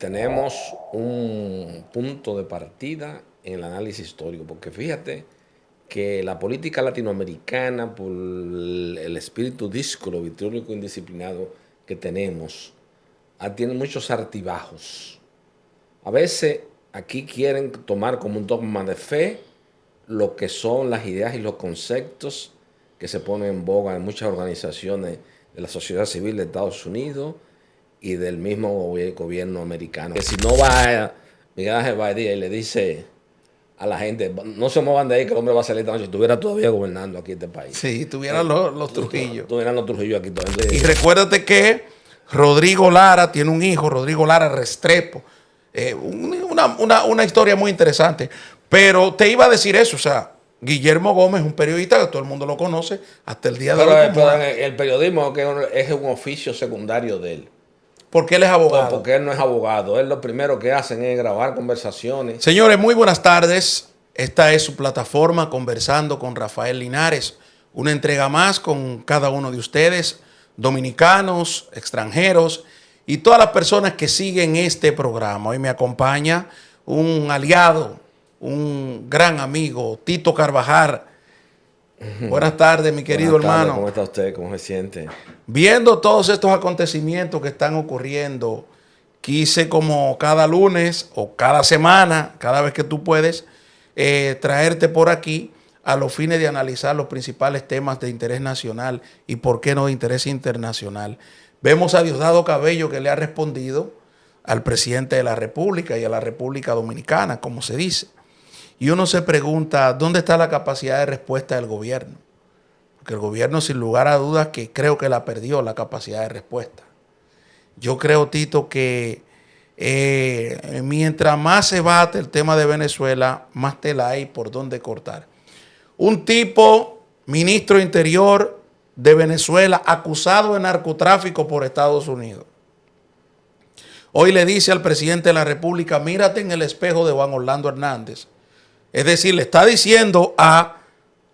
tenemos un punto de partida en el análisis histórico, porque fíjate que la política latinoamericana, por el espíritu díscolo, vitriólico, indisciplinado que tenemos, tiene muchos altibajos. A veces aquí quieren tomar como un dogma de fe lo que son las ideas y los conceptos que se ponen en boga en muchas organizaciones de la sociedad civil de Estados Unidos y del mismo gobierno americano. Que si no va Miguel Ángel Bardía y le dice a la gente, no se muevan de ahí que el hombre va a salir esta noche, estuviera todavía gobernando aquí este país. Sí, tuvieran los Trujillo. Tuvieran los Trujillo aquí todavía. Y recuérdate que Rodrigo Lara tiene un hijo, Rodrigo Lara Restrepo. Una historia muy interesante. Pero te iba a decir eso, o sea, Guillermo Gómez, un periodista que todo el mundo lo conoce hasta el día de hoy. Pero el periodismo es un oficio secundario de él. Porque él es abogado. Porque él no es abogado. Él lo primero que hacen es grabar conversaciones. Señores, muy buenas tardes. Esta es su plataforma Conversando con Rafael Linares. Una entrega más con cada uno de ustedes, dominicanos, extranjeros y todas las personas que siguen este programa. Hoy me acompaña un aliado, un gran amigo, Tito Carvajal. Buenas tardes, mi querido hermano. ¿Cómo está usted? ¿Cómo se siente? Viendo todos estos acontecimientos que están ocurriendo, quise como cada lunes o cada semana, cada vez que tú puedes, traerte por aquí a los fines de analizar los principales temas de interés nacional y por qué no de interés internacional. Vemos a Diosdado Cabello que le ha respondido al presidente de la República y a la República Dominicana, como se dice. Y uno se pregunta, ¿dónde está la capacidad de respuesta del gobierno? Porque el gobierno, sin lugar a dudas, que creo que la perdió la capacidad de respuesta. Yo creo, Tito, que mientras más se bate el tema de Venezuela, más tela hay por dónde cortar. Un tipo, ministro interior de Venezuela, acusado de narcotráfico por Estados Unidos. Hoy le dice al presidente de la República, mírate en el espejo de Juan Orlando Hernández. Es decir, le está diciendo a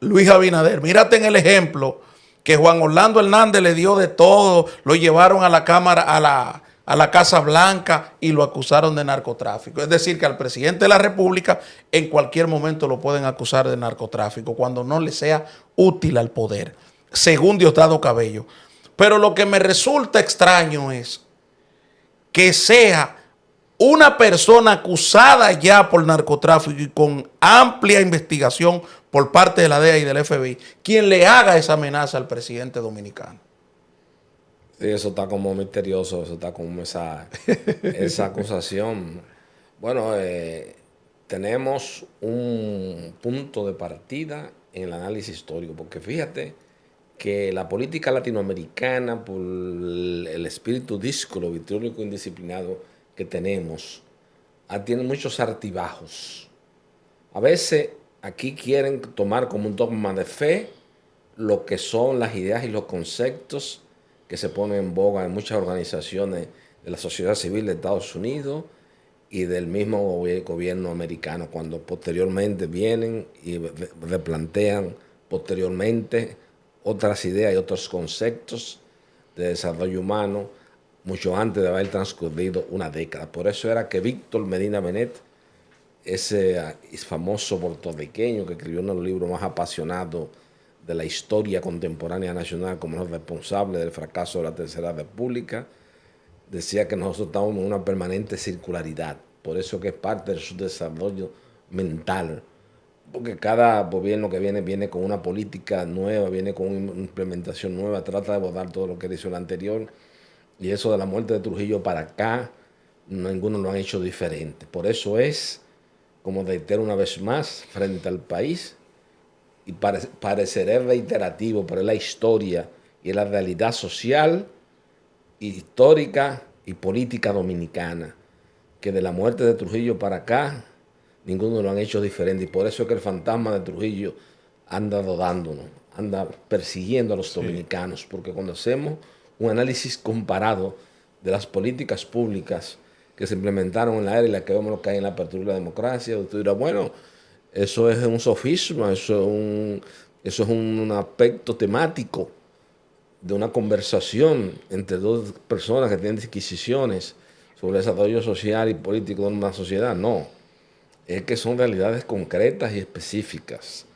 Luis Abinader, mírate en el ejemplo que Juan Orlando Hernández le dio de todo, lo llevaron a la Cámara, a la Casa Blanca y lo acusaron de narcotráfico. Es decir, que al presidente de la República en cualquier momento lo pueden acusar de narcotráfico cuando no le sea útil al poder, según Diosdado Cabello. Pero lo que me resulta extraño es que sea una persona acusada ya por narcotráfico y con amplia investigación por parte de la DEA y del FBI, quien le haga esa amenaza al presidente dominicano. Sí, eso está como misterioso, eso está como esa acusación. Bueno, tenemos un punto de partida en el análisis histórico, porque fíjate que la política latinoamericana, por el espíritu díscolo, vitriólico, indisciplinado que tenemos, tiene muchos altibajos. A veces aquí quieren tomar como un dogma de fe lo que son las ideas y los conceptos que se ponen en boga en muchas organizaciones de la sociedad civil de Estados Unidos y del mismo gobierno americano, cuando posteriormente vienen y replantean posteriormente otras ideas y otros conceptos de desarrollo humano mucho antes de haber transcurrido una década. Por eso era que Víctor Medina Benet, ese famoso puertorriqueño que escribió uno de los libros más apasionados de la historia contemporánea nacional como el responsable del fracaso de la Tercera República, decía que nosotros estamos en una permanente circularidad. Por eso que es parte de su desarrollo mental. Porque cada gobierno que viene con una política nueva, viene con una implementación nueva, trata de abordar todo lo que hizo el anterior. Y eso de la muerte de Trujillo para acá, ninguno lo han hecho diferente. Por eso es, como reitero una vez más, frente al país, y pareceré reiterativo, pero es la historia y es la realidad social, histórica y política dominicana, que de la muerte de Trujillo para acá, ninguno lo han hecho diferente. Y por eso es que el fantasma de Trujillo anda rodándonos, anda persiguiendo a los dominicanos, porque cuando hacemos un análisis comparado de las políticas públicas que se implementaron en la era y la que vemos lo que hay en la apertura de la democracia, usted dirá, bueno, eso es un sofisma, eso es un aspecto temático de una conversación entre dos personas que tienen disquisiciones sobre el desarrollo social y político de una sociedad, no. Es que son realidades concretas y específicas.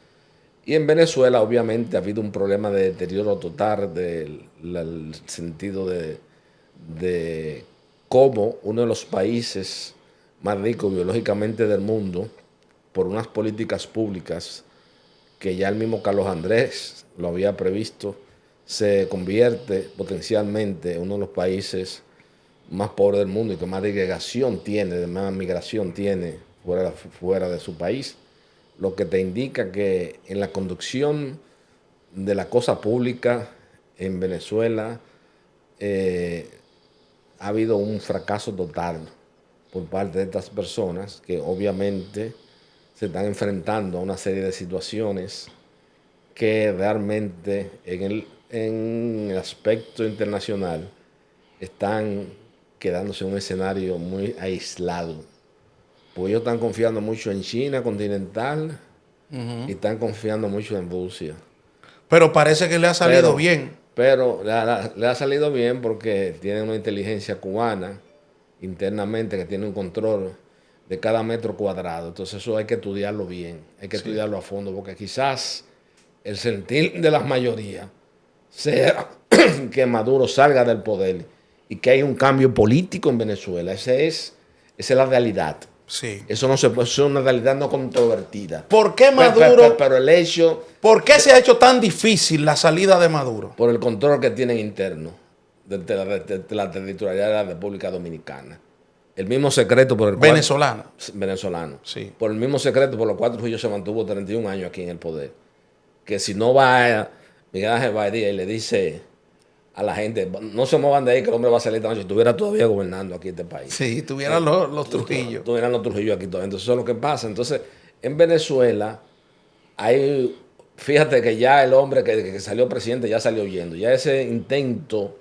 Y en Venezuela obviamente ha habido un problema de deterioro total del sentido de cómo uno de los países más ricos biológicamente del mundo, por unas políticas públicas que ya el mismo Carlos Andrés lo había previsto, se convierte potencialmente en uno de los países más pobres del mundo y que más segregación tiene, más migración tiene fuera de su país, lo que te indica que en la conducción de la cosa pública en Venezuela ha habido un fracaso total por parte de estas personas que obviamente se están enfrentando a una serie de situaciones que realmente en el aspecto internacional están quedándose en un escenario muy aislado. Porque ellos están confiando mucho en China continental y están confiando mucho en Rusia. Pero parece que le ha salido bien. Pero le ha salido bien porque tienen una inteligencia cubana internamente que tiene un control de cada metro cuadrado. Entonces eso hay que estudiarlo bien, hay que estudiarlo a fondo, porque quizás el sentir de las mayorías sea que Maduro salga del poder y que hay un cambio político en Venezuela. Esa es la realidad. Sí. Eso no se puede, eso es una realidad no controvertida. ¿Por qué Maduro? Pero el hecho... ¿Por qué se ha hecho tan difícil la salida de Maduro? Por el control que tienen interno de la territorialidad de la República Dominicana. El mismo secreto por el cual... Venezolano. Sí. Por el mismo secreto por el cual Trujillo se mantuvo 31 años aquí en el poder. Que si no va Miguel Ángel Baidía y le dice a la gente, no se muevan de ahí que el hombre va a salir esta noche, si estuviera todavía gobernando aquí este país. Sí, tuvieran los Trujillo. Tuvieran los Trujillo aquí todavía. Entonces eso es lo que pasa. Entonces, en Venezuela hay... Fíjate que ya el hombre que salió presidente ya salió huyendo. Ya ese intento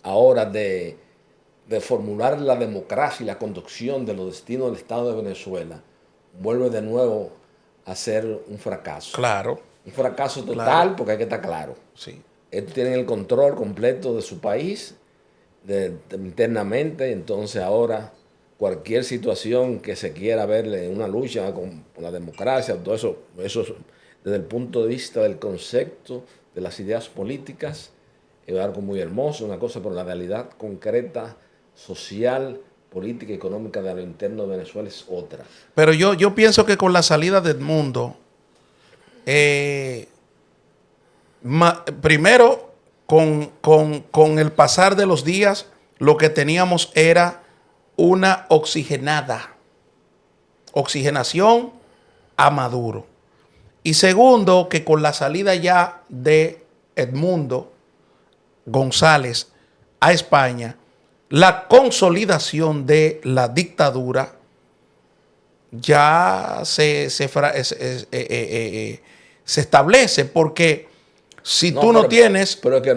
ahora de formular la democracia y la conducción de los destinos del Estado de Venezuela vuelve de nuevo a ser un fracaso. Claro. Un fracaso total, claro. Porque hay que estar claro. Sí. Ellos tienen el control completo de su país internamente, entonces ahora cualquier situación que se quiera verle en una lucha con la democracia, todo eso desde el punto de vista del concepto de las ideas políticas, es algo muy hermoso, una cosa, pero la realidad concreta, social, política y económica de lo interno de Venezuela es otra. Pero yo pienso que con la salida de Edmundo, primero, con el pasar de los días, lo que teníamos era una oxigenación a Maduro. Y segundo, que con la salida ya de Edmundo González a España, la consolidación de la dictadura ya se establece, porque si tú no tienes... Pero es que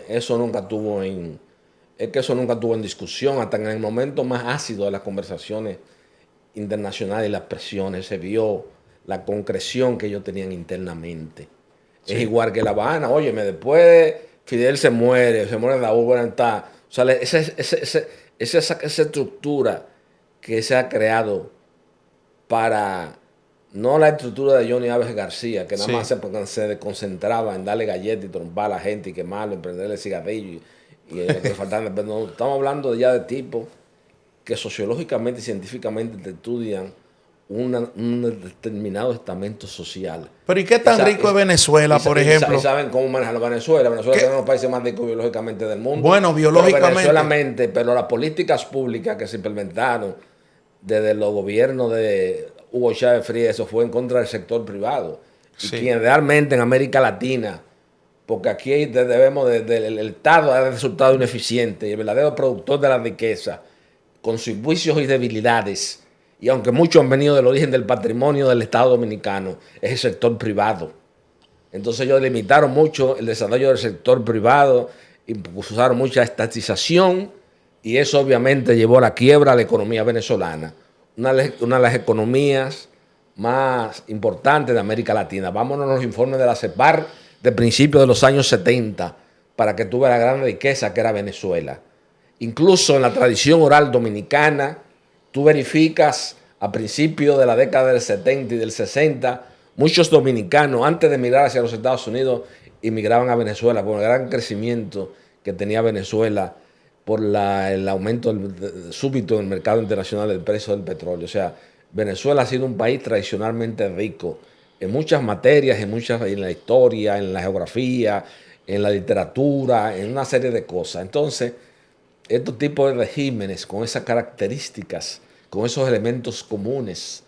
eso nunca tuvo en discusión, hasta en el momento más ácido de las conversaciones internacionales y las presiones, se vio la concreción que ellos tenían internamente. Sí. Es igual que La Habana, óyeme, después Fidel se muere Raúl Buenantá. O sea, esa estructura que se ha creado para, no la estructura de Johnny Aves García, que nada más se concentraba en darle galletas y trompar a la gente y quemarlo, y prenderle cigarrillo y lo que faltaba. Pero no, estamos hablando ya de tipos que sociológicamente y científicamente te estudian un determinado estamento social. Pero ¿y qué tan rico es Venezuela, por ejemplo? Y saben cómo manejar Venezuela. Venezuela es uno de los países más ricos biológicamente del mundo. Bueno, biológicamente. Pero las políticas públicas que se implementaron desde los gobiernos de Hugo Chávez Frías, eso fue en contra del sector privado. Y quien realmente en América Latina, porque aquí debemos el Estado ha resultado ineficiente y el verdadero productor de la riqueza, con sus vicios y debilidades, y aunque muchos han venido del origen del patrimonio del Estado dominicano, es el sector privado. Entonces ellos limitaron mucho el desarrollo del sector privado, impulsaron mucha estatización, y eso obviamente llevó a la quiebra a la economía venezolana, una de las economías más importantes de América Latina. Vámonos a los informes de la CEPAR de principios de los años 70 para que tuviera la gran riqueza que era Venezuela. Incluso en la tradición oral dominicana, tú verificas a principios de la década del 70 y del 60, muchos dominicanos, antes de emigrar hacia los Estados Unidos, emigraban a Venezuela por el gran crecimiento que tenía Venezuela por el aumento súbito en el mercado internacional del precio del petróleo. O sea, Venezuela ha sido un país tradicionalmente rico en muchas materias, en la historia, en la geografía, en la literatura, en una serie de cosas. Entonces, estos tipos de regímenes con esas características, con esos elementos comunes,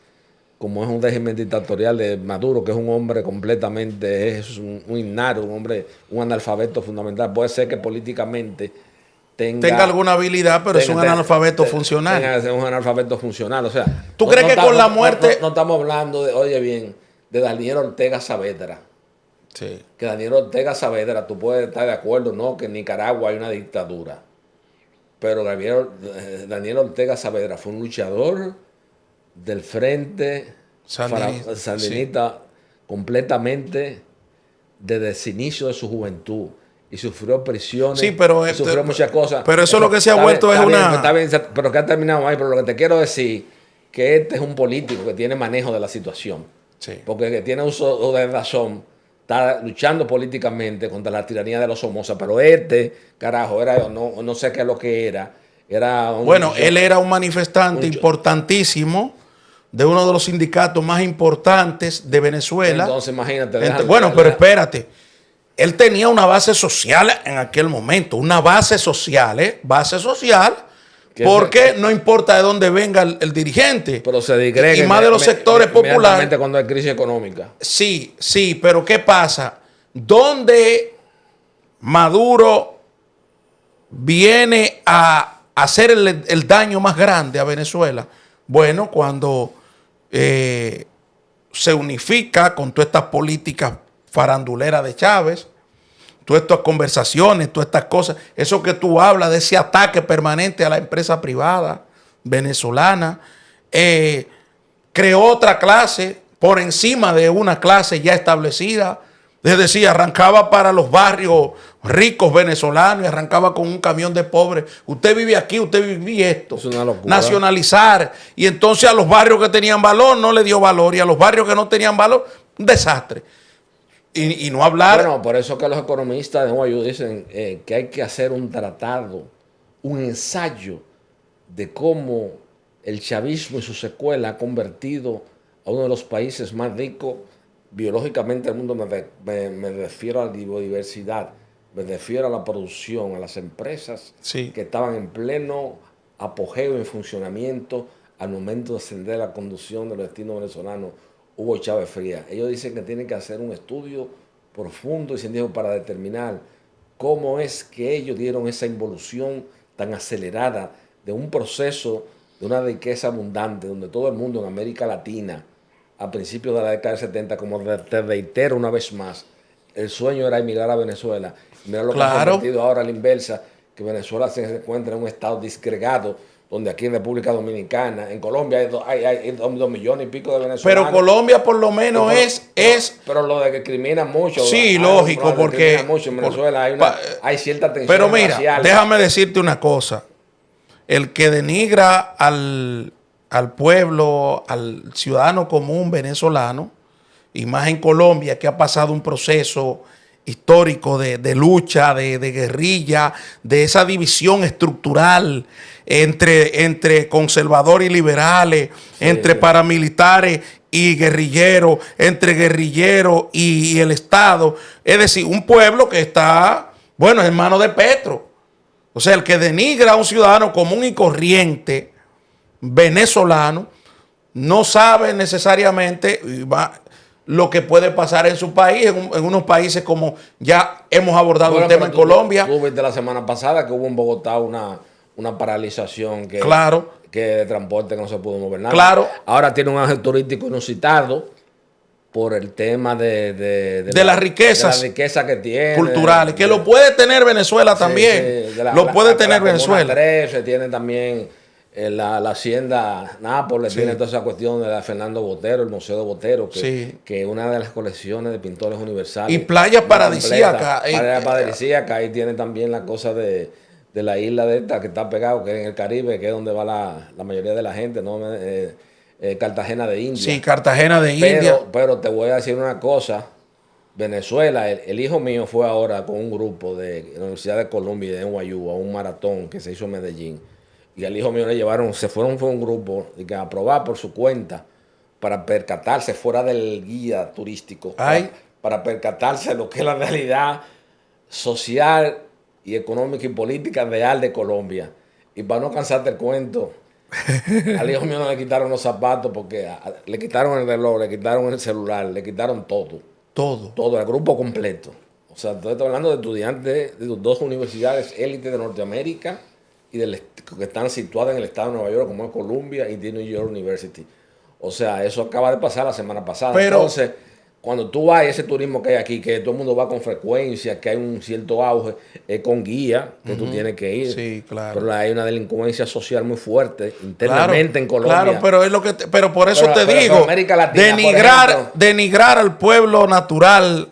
como es un régimen dictatorial de Maduro, que es un hombre completamente, es un innato, un analfabeto fundamental. Puede ser que políticamente tenga alguna habilidad, pero es un analfabeto funcional. Es un analfabeto funcional. O sea, ¿tú crees que con la muerte? No estamos hablando de, oye bien, de Daniel Ortega Saavedra. Sí. Que Daniel Ortega Saavedra, tú puedes estar de acuerdo, no, que en Nicaragua hay una dictadura. Pero Daniel Ortega Saavedra fue un luchador del frente sandinista sí, completamente desde el inicio de su juventud. Y sufrió prisiones, sí, pero sufrió muchas cosas. Pero eso lo que se ha vuelto es una... Está bien, pero que ha terminado ahí. Pero lo que te quiero decir, que este es un político que tiene manejo de la situación. Sí. Porque que tiene uso de razón, está luchando políticamente contra la tiranía de los Somoza. Pero carajo, no sé qué es lo que era. Él era un manifestante importantísimo de uno de los sindicatos más importantes de Venezuela. Entonces, imagínate. Pero espérate. Él tenía una base social en aquel momento. Una base social, Base social, porque no importa de dónde venga el dirigente. Pero se disgrega. Y más de los sectores populares. Cuando hay crisis económica. Sí, pero ¿qué pasa? ¿Dónde Maduro viene a hacer el daño más grande a Venezuela? Bueno, cuando se unifica con todas estas políticas faranduleras de Chávez, todas estas conversaciones, todas estas cosas, eso que tú hablas de ese ataque permanente a la empresa privada venezolana, creó otra clase por encima de una clase ya establecida. Es decir, arrancaba para los barrios ricos venezolanos y arrancaba con un camión de pobres. Usted vive aquí, usted vive esto. Es una locura. Nacionalizar. Y entonces a los barrios que tenían valor no le dio valor. Y a los barrios que no tenían valor, un desastre. Y no hablar... Bueno, por eso que los economistas de Nueva York dicen que hay que hacer un tratado, un ensayo de cómo el chavismo y su secuela ha convertido a uno de los países más ricos biológicamente del mundo. Me refiero a la biodiversidad, me refiero a la producción, a las empresas que estaban en pleno apogeo en funcionamiento al momento de ascender la conducción del destino venezolano Hugo Chávez Frías. Ellos dicen que tienen que hacer un estudio profundo y científico para determinar cómo es que ellos dieron esa involución tan acelerada de un proceso de una riqueza abundante, donde todo el mundo en América Latina, a principios de la década del 70, como te reitero una vez más, el sueño era emigrar a Venezuela. Y mira lo que ha convertido ahora a la inversa, que Venezuela se encuentra en un estado disgregado, donde aquí en República Dominicana, en Colombia hay 2 millones y pico de venezolanos. Pero Colombia por lo menos es... Pero lo discriminan mucho. Sí, lógico, porque... Mucho. En Venezuela hay cierta tensión Pero mira, racial. Déjame decirte una cosa. El que denigra al pueblo, al ciudadano común venezolano, y más en Colombia, que ha pasado un proceso histórico de lucha, de guerrilla, de esa división estructural entre conservadores y liberales, entre paramilitares y guerrilleros, entre guerrilleros y el Estado. Es decir, un pueblo que está, bueno, en manos de Petro. O sea, el que denigra a un ciudadano común y corriente venezolano no sabe necesariamente lo que puede pasar en su país, en unos países como ya hemos abordado el tema en Colombia. Tú viste la semana pasada que hubo en Bogotá una paralización que de transporte que no se pudo mover nada. Claro. Ahora tiene un ángel turístico inusitado por el tema de las riquezas, de la riqueza que tiene, culturales, que lo puede tener Venezuela también. Lo puede tener Venezuela. Se tiene también la hacienda Nápoles, tiene toda esa cuestión de la Fernando Botero, el Museo de Botero, que es una de las colecciones de pintores universales. Y playas paradisíacas. Playas paradisíacas, ahí tiene también la cosa de de la isla de esta que está pegado, que es en el Caribe, que es donde va la mayoría de la gente, ¿no? Cartagena de India. Sí, Cartagena de India. Pero te voy a decir una cosa. Venezuela, el hijo mío fue ahora con un grupo de la Universidad de Columbia y de NYU a un maratón que se hizo en Medellín. Y al hijo mío le llevaron, fue un grupo a probar por su cuenta para percatarse fuera del guía turístico, para percatarse de lo que es la realidad social y económica y política real de Colombia. Y para no cansarte el cuento, al hijo mío no le quitaron los zapatos porque le quitaron el reloj, le quitaron el celular, le quitaron todo. Todo, el grupo completo. O sea, estoy hablando de estudiantes de dos universidades élite de Norteamérica y que están situadas en el estado de Nueva York, como es Columbia y New York University. O sea, eso acaba de pasar la semana pasada. Pero, entonces, cuando tú vas a ese turismo que hay aquí, que todo el mundo va con frecuencia, que hay un cierto auge, es con guía, que tú tienes que ir. Sí, claro. Pero hay una delincuencia social muy fuerte internamente en Colombia. Claro, pero es lo que pero por eso te digo, América Latina, denigrar al pueblo natural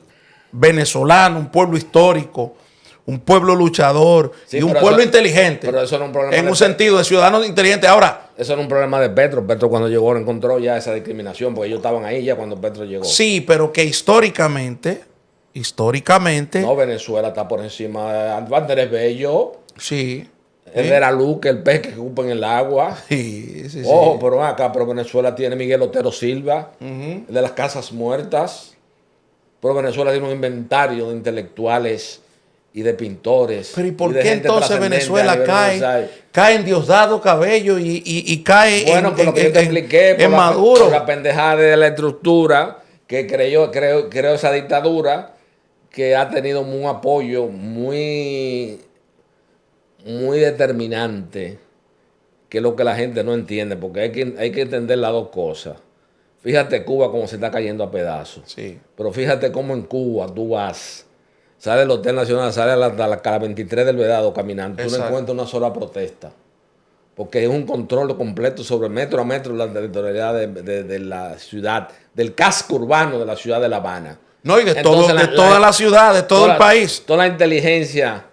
venezolano, un pueblo histórico, un pueblo luchador y un pueblo inteligente. Pero eso no es un problema. En un sentido de ciudadanos inteligentes. Ahora, eso no es un problema de Petro. Petro cuando llegó encontró ya esa discriminación, porque ellos estaban ahí ya cuando Petro llegó. Sí, pero que históricamente. No, Venezuela está por encima de Andrés Bello. Sí. El de la luz, que el pez que ocupa en el agua. Sí. Ojo, pero Venezuela tiene Miguel Otero Silva, el de las casas muertas. Pero Venezuela tiene un inventario de intelectuales y de pintores. Pero ¿y por qué entonces Venezuela cae en Diosdado Cabello y cae por lo que yo te expliqué, en Maduro? Por la pendejada de la estructura que creó esa dictadura, que ha tenido un apoyo muy determinante, que es lo que la gente no entiende, porque hay que entender las dos cosas. Fíjate Cuba como se está cayendo a pedazos. Sí. Pero fíjate cómo en Cuba tú vas, sale del Hotel Nacional, sale a la 23 del Vedado caminando, tú no encuentras una sola protesta. Porque es un control completo sobre metro a metro la territorialidad de la ciudad, del casco urbano de la ciudad de La Habana. No, y de toda la ciudad, de todo el país. Toda la inteligencia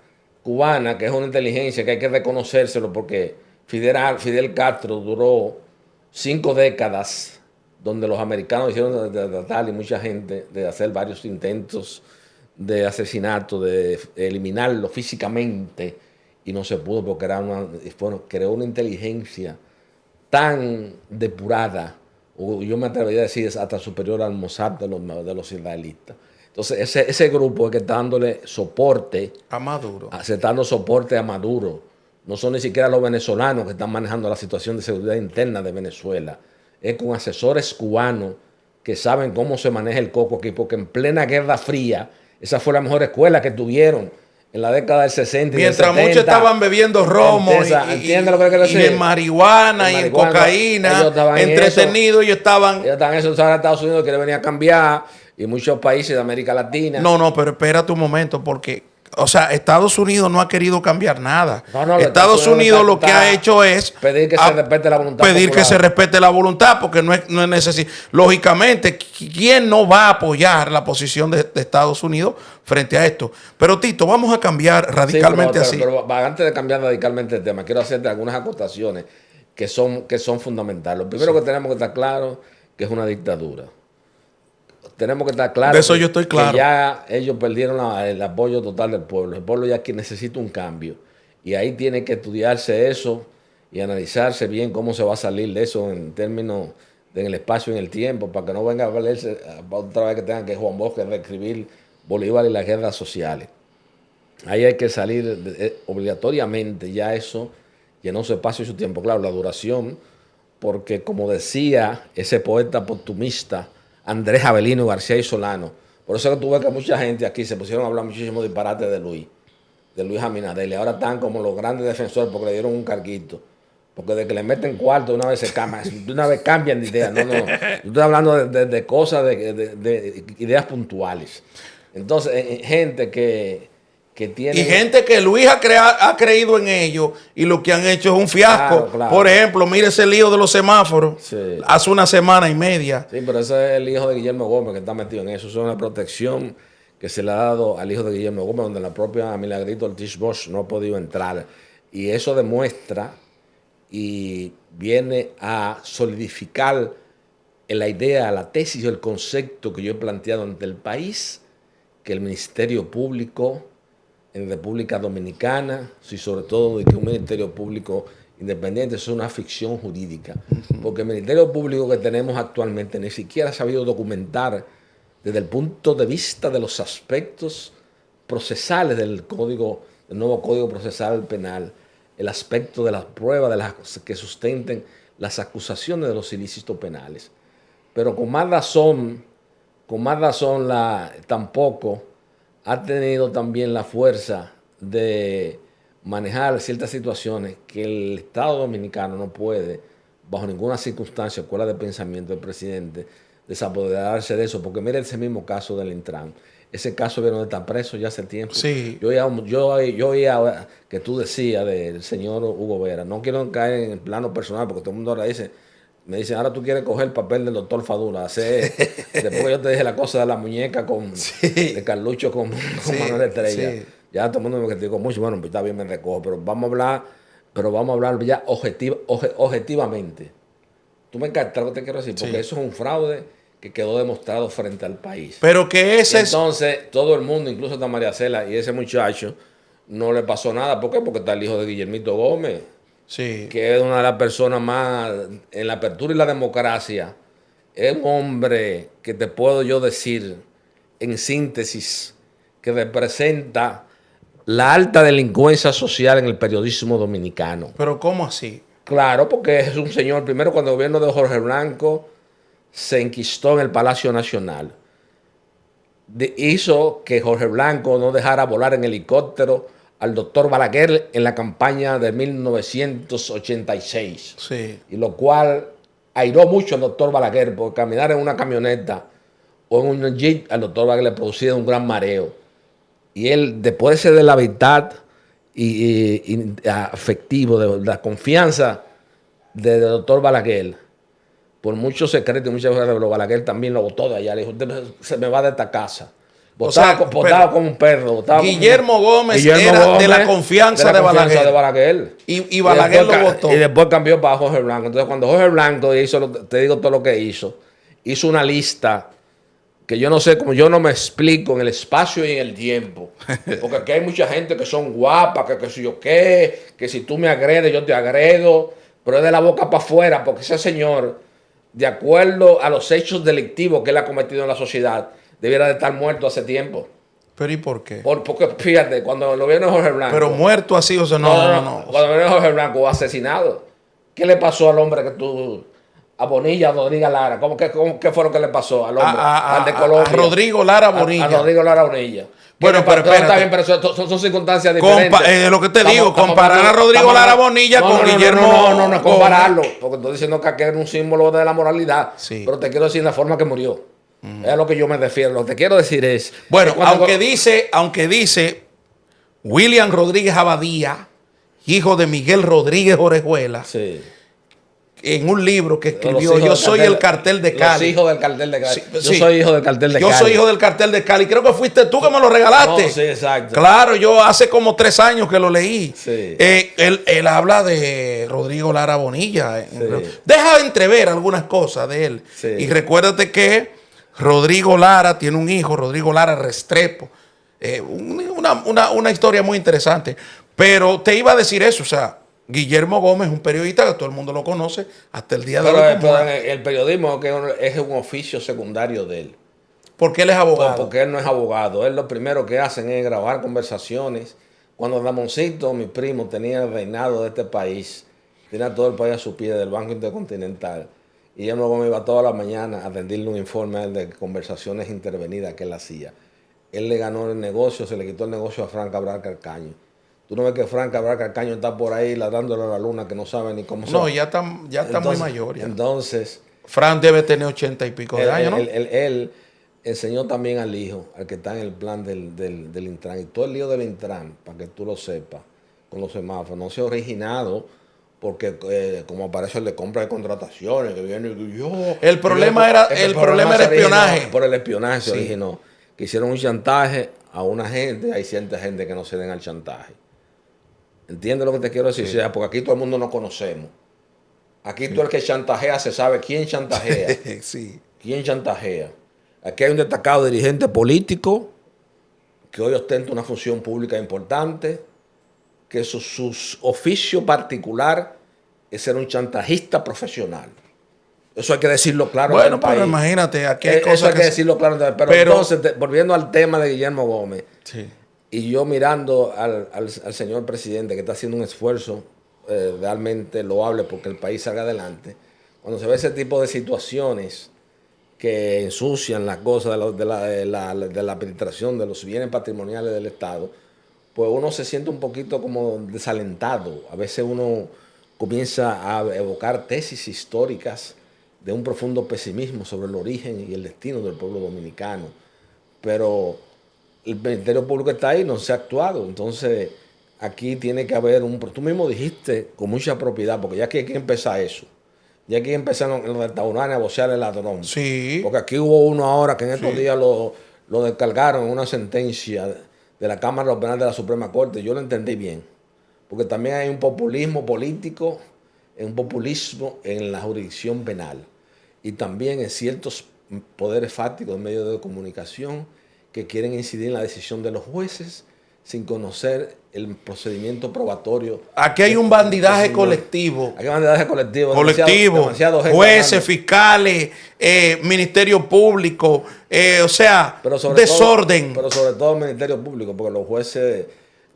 cubana, que es una inteligencia que hay que reconocérselo, porque Fidel Castro duró 5 décadas donde los americanos hicieron de tratar y mucha gente de hacer varios intentos de asesinato, de eliminarlo físicamente, y no se pudo porque creó una inteligencia tan depurada, o yo me atrevería a decir hasta superior al Mossad de los israelitas. Entonces ese grupo es que está dándole soporte a Maduro. Se está dando soporte a Maduro. No son ni siquiera los venezolanos que están manejando la situación de seguridad interna de Venezuela. Es con asesores cubanos que saben cómo se maneja el coco aquí, porque en plena Guerra Fría, esa fue la mejor escuela que tuvieron en la década del 60 y mientras del 70. Muchos estaban bebiendo romo y en marihuana y en cocaína, entretenidos, ellos estaban en Estados Unidos, que le venía a cambiar, y muchos países de América Latina. No, pero espérate un momento, porque o sea, Estados Unidos no ha querido cambiar nada. Estados Unidos lo que ha hecho es pedir que se respete la voluntad popular. Que se respete la voluntad, porque no es necesario. Lógicamente, ¿quién no va a apoyar la posición de Estados Unidos frente a esto? Pero Tito, vamos a cambiar radicalmente así. Pero antes de cambiar radicalmente el tema, quiero hacerte algunas acotaciones que son fundamentales. Lo primero que tenemos que estar claro que es una dictadura. Tenemos que estar claros. De eso yo estoy claro. Que ya ellos perdieron el apoyo total del pueblo. El pueblo ya que necesita un cambio. Y ahí tiene que estudiarse eso y analizarse bien cómo se va a salir de eso en términos en el espacio y en el tiempo, para que no venga a valerse otra vez que tengan que Juan Bosch reescribir Bolívar y las guerras sociales. Ahí hay que salir obligatoriamente, ya eso llenó su espacio y su tiempo. Claro, la duración, porque como decía ese poeta postumista Andrés Avelino García y Solano, por eso que tú ves que mucha gente aquí se pusieron a hablar muchísimo disparate de Luis Abinader, y ahora están como los grandes defensores porque le dieron un carguito. Porque de que le meten cuarto, de una vez se cambian, de una vez cambian de idea. No. Yo estoy hablando de cosas, de ideas puntuales. Entonces, gente que tiene... Y gente que Luis ha creído en ellos y lo que han hecho es un fiasco. Claro. Por ejemplo, mire ese lío de los semáforos. Sí. Hace una semana y media. Sí, pero ese es el hijo de Guillermo Gómez que está metido en eso. Es una protección que se le ha dado al hijo de Guillermo Gómez, donde la propia Milagrito Ortiz Bosch no ha podido entrar. Y eso demuestra y viene a solidificar la idea, la tesis o el concepto que yo he planteado ante el país, que el Ministerio Público en República Dominicana, y sobre todo de que un Ministerio Público independiente es una ficción jurídica, porque el Ministerio Público que tenemos actualmente ni siquiera ha sabido documentar desde el punto de vista de los aspectos procesales del nuevo Código Procesal Penal, el aspecto de las pruebas que sustenten las acusaciones de los ilícitos penales. Pero con más razón tampoco ha tenido también la fuerza de manejar ciertas situaciones que el Estado Dominicano no puede, bajo ninguna circunstancia, escuela de pensamiento del presidente, desapoderarse de eso. Porque mire ese mismo caso del Intran. Ese caso vieron de estar preso ya hace tiempo. Sí. Yo oía que tú decías del señor Hugo Vera. No quiero caer en el plano personal porque todo el mundo ahora me dicen, ahora tú quieres coger el papel del doctor Fadula. Después que yo te dije la cosa de la muñeca de Carlucho con Manuel Estrella. Sí. Ya todo el mundo me criticó mucho. Bueno, pues está bien, me recojo. Pero vamos a hablar ya objetivamente. Tú me encantas lo que te quiero decir, porque eso es un fraude que quedó demostrado frente al país. Pero que entonces, todo el mundo, incluso hasta María Cela y ese muchacho, no le pasó nada. ¿Por qué? Porque está el hijo de Guillermito Gómez, que es una de las personas más, en la apertura y la democracia, es un hombre que te puedo yo decir, en síntesis, que representa la alta delincuencia social en el periodismo dominicano. ¿Pero cómo así? Claro, porque es un señor, primero cuando el gobierno de Jorge Blanco se enquistó en el Palacio Nacional, hizo que Jorge Blanco no dejara volar en helicóptero al doctor Balaguer en la campaña de 1986. Sí. Y lo cual airó mucho al doctor Balaguer, porque caminar en una camioneta o en un jeep al doctor Balaguer le producía un gran mareo. Y él, después de la verdad y afectivo, de la confianza del doctor Balaguer, por muchos secretos y muchas cosas, Balaguer también lo botó de allá. Le dijo, usted se me va de esta casa. Botado como un perro. Guillermo Gómez era de la confianza de Balaguer. Y Balaguer lo votó. Y después cambió para Jorge Blanco. Entonces, cuando Jorge Blanco hizo, te digo todo lo que hizo una lista que yo no sé, como yo no me explico en el espacio y en el tiempo. Porque aquí hay mucha gente que son guapas, que si yo qué, que si tú me agredes, yo te agredo. Pero es de la boca para afuera, porque ese señor, de acuerdo a los hechos delictivos que él ha cometido en la sociedad, debiera de estar muerto hace tiempo. ¿Pero y por qué? Porque fíjate, cuando el gobierno de Jorge Blanco... Pero muerto así, o sea, no. Cuando el gobierno de Jorge Blanco fue asesinado, ¿qué le pasó al hombre que tú... a Bonilla, a Rodrigo Lara? ¿Qué fue lo que le pasó al hombre? Al de Colombia. A Rodrigo Lara Bonilla. A Rodrigo Lara Bonilla. Bueno, pero está bien, pero son circunstancias diferentes. Lo que te digo, comparar a Rodrigo Lara Bonilla con Guillermo... No es compararlo, porque estoy diciendo que aquel era un símbolo de la moralidad. Sí. Pero te quiero decir la forma que murió. Es a lo que yo me refiero. Lo que te quiero decir es... Bueno, aunque dice William Rodríguez Abadía, hijo de Miguel Rodríguez Orejuela, sí, en un libro que escribió, Yo soy el cartel de Cali. Los hijos del cartel de Cali. Yo soy hijo del cartel de Cali. Yo soy hijo del cartel de Cali. Creo que fuiste tú que me lo regalaste. No, sí, exacto. Claro, yo hace como 3 años que lo leí. Sí. Él habla de Rodrigo Lara Bonilla. Sí. Deja de entrever algunas cosas de él. Sí. Y recuérdate que Rodrigo Lara tiene un hijo, Rodrigo Lara Restrepo. Una historia muy interesante. Pero te iba a decir eso, o sea, Guillermo Gómez es un periodista que todo el mundo lo conoce hasta el día de hoy. Pero el periodismo es un oficio secundario de él. ¿Por qué él es abogado? Porque él no es abogado. Él lo primero que hacen es grabar conversaciones. Cuando Ramoncito, mi primo, tenía el reinado de este país, tenía todo el país a su pie del Banco Intercontinental. Y Guillermo Gómez iba toda la mañana a rendirle un informe a él de conversaciones intervenidas que él hacía. Él le ganó el negocio, se le quitó el negocio a Fran Cabral Carcaño. Tú no ves que Fran Cabral Carcaño está por ahí ladrándole a la luna que no sabe ni cómo se va. No, ya está muy mayor. Ya. Entonces, Fran debe tener 80 y pico de años, ¿no? Él enseñó también al hijo, al que está en el plan del Intran. Y todo el lío del Intran, para que tú lo sepas, con los semáforos, no se ha originado porque como aparece el de compra de contrataciones, que viene y yo... El problema era espionaje. Por el espionaje se originó. que hicieron un chantaje a una gente, hay cierta gente que no se den al chantaje. ¿Entiendes lo que te quiero decir? Sí. O sea, porque aquí todo el mundo nos conocemos. Aquí todo el que chantajea se sabe quién chantajea. Sí. ¿Quién chantajea? Aquí hay un destacado dirigente político que hoy ostenta una función pública importante, que su oficio particular es ser un chantajista profesional. Eso hay que decirlo claro. Bueno, pero imagínate, aquí hay cosas eso hay que decirlo claro. Pero entonces, volviendo al tema de Guillermo Gómez, sí. Y yo mirando al señor presidente que está haciendo un esfuerzo realmente loable porque el país salga adelante, cuando se ve ese tipo de situaciones que ensucian las cosas de la administración de los bienes patrimoniales del Estado, pues uno se siente un poquito como desalentado. A veces uno comienza a evocar tesis históricas de un profundo pesimismo sobre el origen y el destino del pueblo dominicano. Pero el Ministerio Público está ahí, no se ha actuado. Entonces, aquí tiene que haber tú mismo dijiste con mucha propiedad, porque ya aquí hay que empezar eso. Ya aquí empezaron en los restaurantes a vocear el ladrón. Sí. Porque aquí hubo uno ahora que en estos días lo descargaron en una sentencia de la Cámara Penal de la Suprema Corte. Yo lo entendí bien. Porque también hay un populismo político, un populismo en la jurisdicción penal. Y también en ciertos poderes fácticos en medios de comunicación que quieren incidir en la decisión de los jueces sin conocer el procedimiento probatorio. Aquí hay un bandidaje colectivo. Aquí hay un bandidaje colectivo. Demasiado jueces, fiscales, Ministerio Público, o sea, desorden. Pero sobre todo el Ministerio Público, porque los jueces,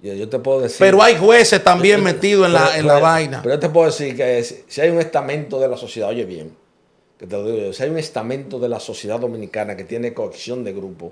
yo te puedo decir... Pero hay jueces también metidos en la vaina. Pero yo te puedo decir que si hay un estamento de la sociedad, oye bien, que te lo digo yo, si hay un estamento de la sociedad dominicana que tiene coacción de grupo,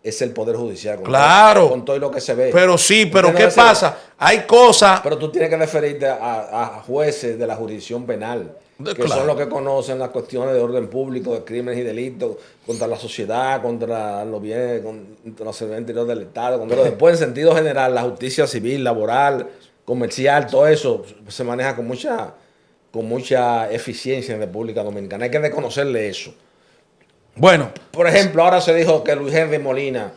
es el Poder Judicial. Claro. Con todo lo que se ve. Pero sí, pero ¿qué pasa? Hay cosas... Pero tú tienes que referirte a jueces de la jurisdicción penal, que son los que conocen las cuestiones de orden público, de crímenes y delitos contra la sociedad, contra los bienes, contra los servicios interiores del Estado. Pero después, en sentido general, la justicia civil, laboral, comercial, todo eso se maneja con mucha eficiencia en la República Dominicana. Hay que reconocerle eso. Bueno, por ejemplo, ahora se dijo que Luis Henry Molina,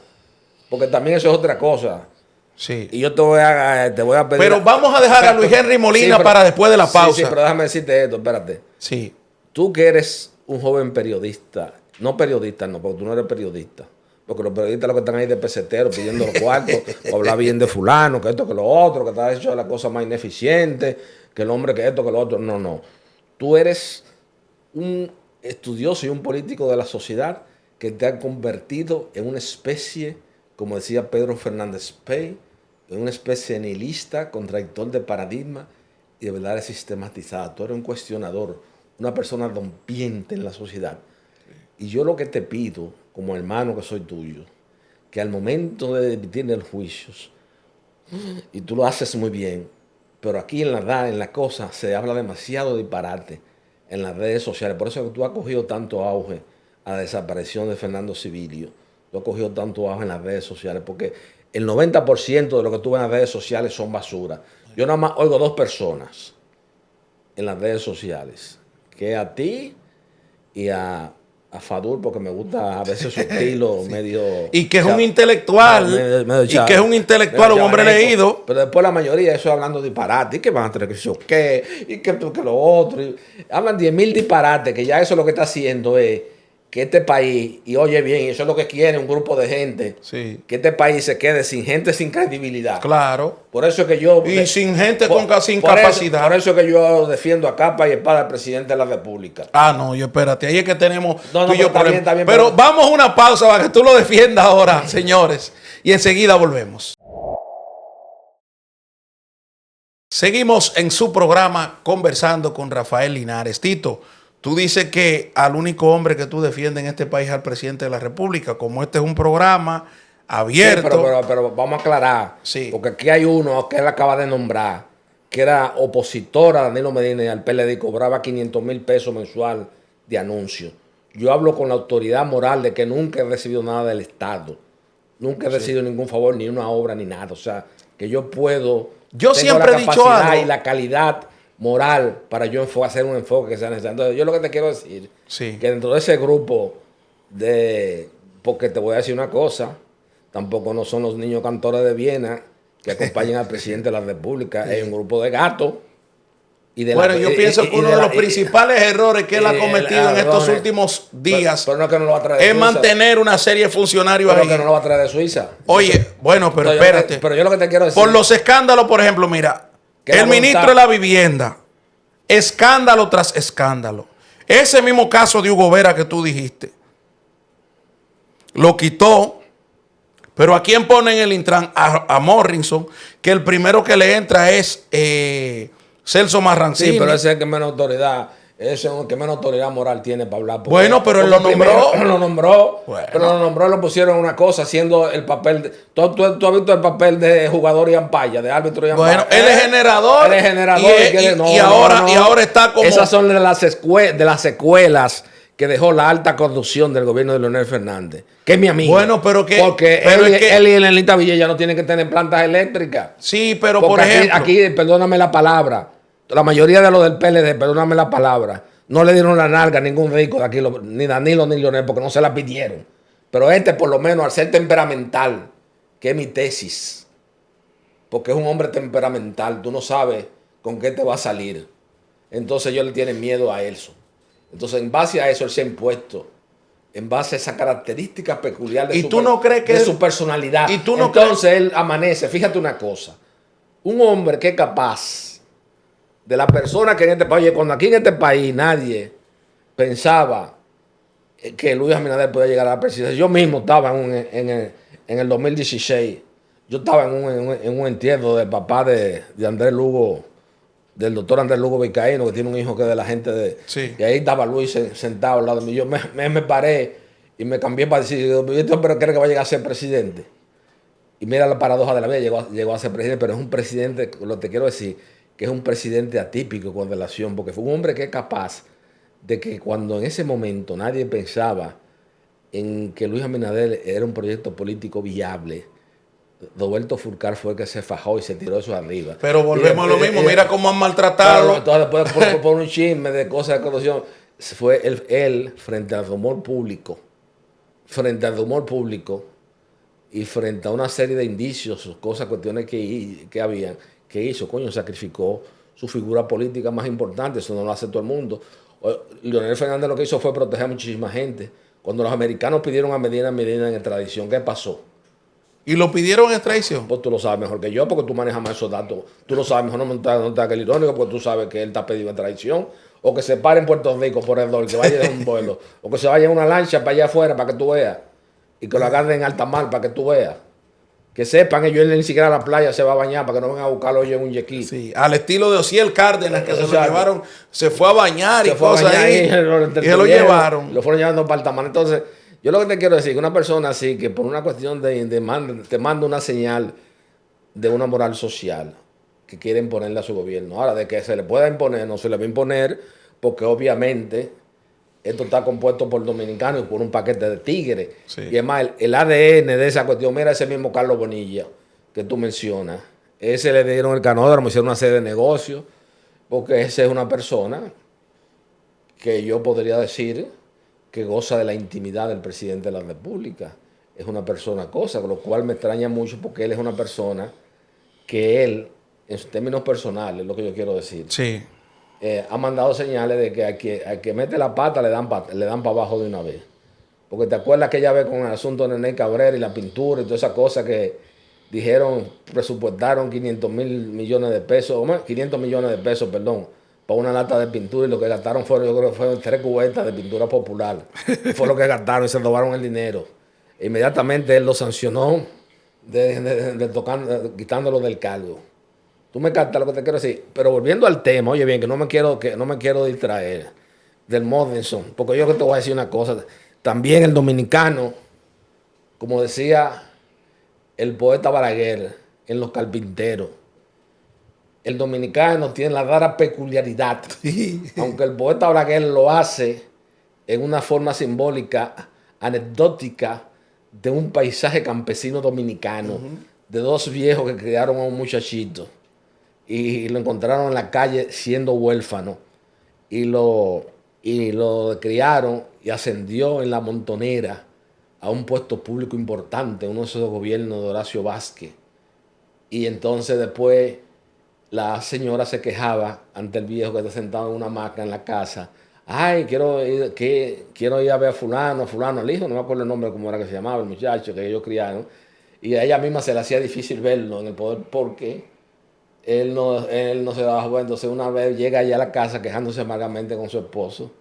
porque también eso es otra cosa. Sí. Y yo te voy a pedir... Pero vamos a dejar a Luis Henry Molina para después de la pausa. Sí, pero déjame decirte esto, espérate. Sí. Tú que eres un joven periodista, no, porque tú no eres periodista. Porque los periodistas lo que están ahí de peseteros pidiendo los cuartos, o hablar bien de fulano, que esto, que lo otro, que está hecho la cosa más ineficiente, que el hombre que esto, que lo otro. No. Tú eres un estudioso y un político de la sociedad que te ha convertido en una especie, como decía Pedro Fernández Pey, en una especie nihilista, contradictor de paradigma y de verdad sistematizada. Tú eres un cuestionador, una persona rompiente en la sociedad. Y yo lo que te pido, como hermano que soy tuyo, que al momento de emitir el juicio, y tú lo haces muy bien, pero aquí en la cosa se habla demasiado disparate en las redes sociales. Por eso es que tú has cogido tanto auge a la desaparición de Fernando Civilio. Tú has cogido tanto auge en las redes sociales, porque el 90% de lo que tú ves en las redes sociales son basura. Yo nada más oigo 2 personas en las redes sociales, que a ti y a Fadul, porque me gusta a veces su estilo sí. medio... Y que es un intelectual, medio que es un intelectual, un hombre leído. Pero después la mayoría, eso hablando disparate, y que van a tener que decir qué, y que lo otro. Hablan 10.000 disparates, que ya eso lo que está haciendo es que este país, y oye bien, eso es lo que quiere un grupo de gente, sí. que este país se quede sin gente sin credibilidad. Claro. Por eso es que yo... Y sin gente sin capacidad. Por eso es que yo defiendo a capa y espada al presidente de la República. Ah, no, yo espérate, ahí es que tenemos... No, está bien, pero vamos a una pausa para que tú lo defiendas ahora, señores. Y enseguida volvemos. Seguimos en su programa conversando con Rafael Linares. Tito, tú dices que al único hombre que tú defiendes en este país es al presidente de la República. Como este es un programa abierto. Sí, pero vamos a aclarar. Sí. Porque aquí hay uno que él acaba de nombrar, que era opositor a Danilo Medina y al PLD y cobraba 500,000 pesos mensual de anuncio. Yo hablo con la autoridad moral de que nunca he recibido nada del Estado. Nunca he recibido ningún favor, ni una obra, ni nada. O sea, que yo puedo... Yo siempre he dicho algo. Y la calidad moral para yo hacer un enfoque que sea necesario. Entonces, yo lo que te quiero decir, sí. que dentro de ese grupo de Porque te voy a decir una cosa, tampoco no son los niños cantores de Viena que acompañan al presidente de la República, es un grupo de gatos. Bueno, yo pienso que uno de los principales errores que él ha cometido en estos últimos días pero no, que no lo va a traer de es Suiza. Mantener una serie de funcionarios Pero ahí. que no lo va a traer de Suiza. Oye, bueno, pero espérate. Pero yo lo que te quiero decir. Por los escándalos, por ejemplo, mira, Que el ministro de la Vivienda, escándalo tras escándalo. Ese mismo caso de Hugo Vera que tú dijiste, lo quitó. Pero ¿a quién pone en el Intran? A Morrison, que el primero que le entra es Celso Marrancini. Sí, pero ese es el que menos autoridad, ese es el que menos autoridad moral tiene para hablar. Bueno, pero él lo nombró. Lo nombró, bueno. Pero lo nombró y lo pusieron una cosa, haciendo el papel. ¿Tú has visto el papel de jugador y ampalla, de árbitro y ampalla? Bueno, él es generador. Él es generador. Y ahora está como... Esas son de las secuelas que dejó la alta conducción del gobierno de Leonel Fernández, que es mi amigo. Bueno, pero que... Porque él y Elenita Villella no tienen que tener plantas eléctricas. Sí, pero porque por ejemplo... Aquí, perdóname la palabra, la mayoría de los del PLD, perdóname la palabra, no le dieron la nalga a ningún rico de aquí, ni Danilo ni Leonel, porque no se la pidieron. Pero por lo menos, al ser temperamental, que es mi tesis, porque es un hombre temperamental, tú no sabes con qué te va a salir. Entonces ellos le tienen miedo a eso. Entonces, en base a eso, él se ha impuesto, en base a esa característica peculiar de, su personalidad. ¿Y tú no Entonces, él amanece. Fíjate una cosa. Un hombre que es capaz de la persona que en este país, cuando aquí en este país nadie pensaba que Luis Abinader podía llegar a la presidencia. Yo mismo estaba en el 2016. Yo estaba en un entierro del papá de Andrés Lugo, del doctor Andrés Lugo Vizcaíno, que tiene un hijo que es de la gente de... Sí. Y ahí estaba Luis sentado al lado de mí. Yo me paré y me cambié para decir, este hombre cree que va a llegar a ser presidente. Y mira la paradoja de la vida, llegó a ser presidente, pero es un presidente, lo que te quiero decir, que es un presidente atípico con relación, porque fue un hombre que es capaz de que cuando en ese momento nadie pensaba en que Luis Abinader era un proyecto político viable, Roberto Fulcar fue el que se fajó y se tiró eso arriba. Pero volvemos a lo mismo, mira cómo han maltratado. Entonces después por un chisme de cosas de corrupción, fue él frente al rumor público, y frente a una serie de indicios, cosas, cuestiones que habían, que hizo, sacrificó su figura política más importante, eso no lo hace todo el mundo. Leonel Fernández lo que hizo fue proteger a muchísima gente. Cuando los americanos pidieron a Medina en extradición, ¿qué pasó? ¿Y lo pidieron en extradición? Pues tú lo sabes mejor que yo, porque tú manejas más esos datos. Tú lo sabes mejor, no está aquel irónico, porque tú sabes que él está pedido en extradición. O que se pare en Puerto Rico por el dólar, que vaya en un vuelo. O que se vaya en una lancha para allá afuera para que tú veas. Y que lo agarren en alta mar para que tú veas. Que sepan ellos, él ni siquiera a la playa se va a bañar para que no vengan a buscarlo hoy en un yequí. Sí, al estilo de Ociel Cárdenas, que se lo llevaron, se fue a bañar y cosas ahí. Y se lo llevaron. Lo fueron llevando para alta mar. Entonces, yo lo que te quiero decir, que una persona así, que por una cuestión te manda una señal de una moral social que quiere imponerle a su gobierno. Ahora, de que se le pueda imponer, no se le va a imponer, porque obviamente esto está compuesto por dominicanos y por un paquete de tigres. Sí. Y además, el ADN de esa cuestión, mira ese mismo Carlos Bonilla que tú mencionas. Ese le dieron el canódromo, hicieron una serie de negocios, porque esa es una persona que yo podría decir que goza de la intimidad del presidente de la República. Es una persona cosa, con lo cual me extraña mucho, porque él es una persona que él, en términos personales, es lo que yo quiero decir, sí, ha mandado señales de que al que mete la pata le dan para abajo de una vez. Porque te acuerdas aquella vez con el asunto de Nene Cabrera y la pintura y todas esas cosas que dijeron, presupuestaron 500 millones de pesos, 500 millones de pesos, perdón, para una lata de pintura, y lo que gastaron fueron, yo creo que fueron 3 cubetas de pintura popular. Fue lo que gastaron y se robaron el dinero. Inmediatamente él lo sancionó quitándolo del cargo. Tú me captas lo que te quiero decir. Pero volviendo al tema, oye bien, que no me quiero distraer del Morrison, porque yo que te voy a decir una cosa. También el dominicano, como decía el poeta Balaguer en Los Carpinteros, el dominicano tiene la rara peculiaridad, aunque el poeta Balaguer lo hace en una forma simbólica, anecdótica, de un paisaje campesino dominicano, de dos viejos que criaron a un muchachito y lo encontraron en la calle siendo huérfano y lo criaron y ascendió en la montonera a un puesto público importante, uno de esos gobiernos de Horacio Vázquez. Y entonces después la señora se quejaba ante el viejo que está sentado en una hamaca en la casa. Ay, quiero ir a ver a fulano, el hijo, no me acuerdo el nombre, cómo era que se llamaba, el muchacho que ellos criaron. Y a ella misma se le hacía difícil verlo en el poder porque él no se daba cuenta. Entonces una vez llega allá a la casa quejándose amargamente con su esposo.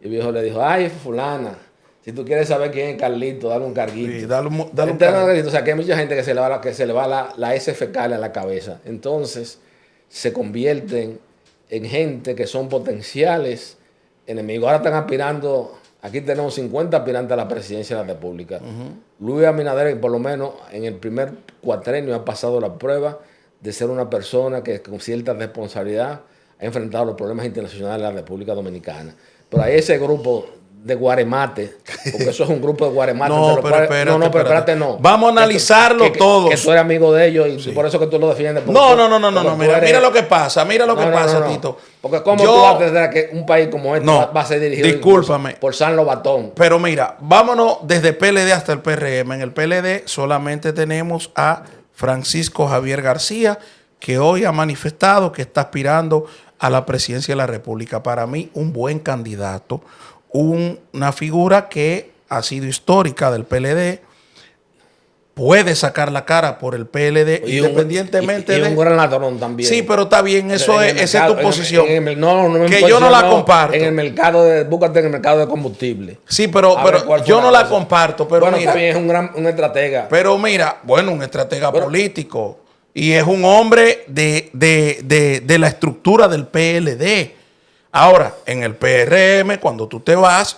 Y el viejo le dijo, ay, fulana, si tú quieres saber quién es Carlito, dale un carguito. Sí, dale un carguito. O sea, que hay mucha gente que se le va la S fecal a la cabeza. Entonces se convierten en gente que son potenciales enemigos. Ahora están aspirando, aquí tenemos 50 aspirantes a la presidencia de la República. Luis Abinader, por lo menos en el primer cuatrenio, ha pasado la prueba de ser una persona que con cierta responsabilidad ha enfrentado los problemas internacionales de la República Dominicana. Pero hay ese grupo de guaremate, porque eso es un grupo de guaremate. No, pero espérate, no. Vamos a analizarlo todos. Que tú eres amigo de ellos y por eso que tú lo defiendes. No, mira lo que pasa, Tito. Porque cómo tú vas a entender que un país como este va a ser dirigido por San Lobatón. Pero mira, vámonos desde PLD hasta el PRM. En el PLD solamente tenemos a Francisco Javier García, que hoy ha manifestado que está aspirando a la presidencia de la República. Para mí, un buen candidato, una figura que ha sido histórica del PLD, puede sacar la cara por el PLD independientemente de... un gran ladrón también. Sí, pero está bien, esa es tu posición. Que yo no la comparto. En el mercado búscate en el mercado de combustible. Sí, pero yo no la comparto. Pero bueno, mira, también es un estratega. Pero mira, bueno, un estratega político. Y es un hombre de la estructura del PLD. Ahora, en el PRM, cuando tú te vas,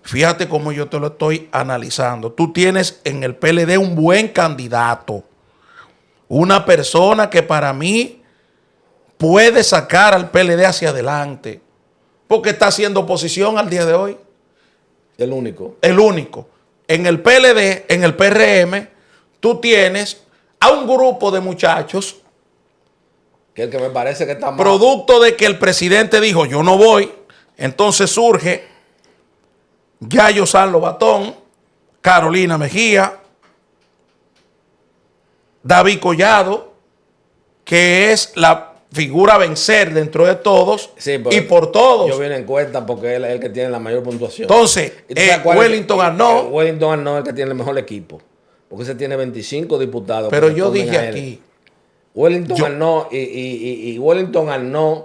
fíjate cómo yo te lo estoy analizando. Tú tienes en el PLD un buen candidato. Una persona que para mí puede sacar al PLD hacia adelante. Porque está haciendo oposición al día de hoy. El único. El único. En el PLD, en el PRM, tú tienes a un grupo de muchachos que el que me parece que está mal. Producto de que el presidente dijo, yo no voy. Entonces surge Yayo San Lobatón, Carolina Mejía, David Collado, que es la figura a vencer dentro de todos y por todos. Yo vine en cuenta porque él es el que tiene la mayor puntuación. Entonces, Wellington Arnaud. Wellington Arnaud es el que tiene el mejor equipo. Porque ese tiene 25 diputados. Pero yo dije aquí. Wellington Arnaud y Wellington Arnaud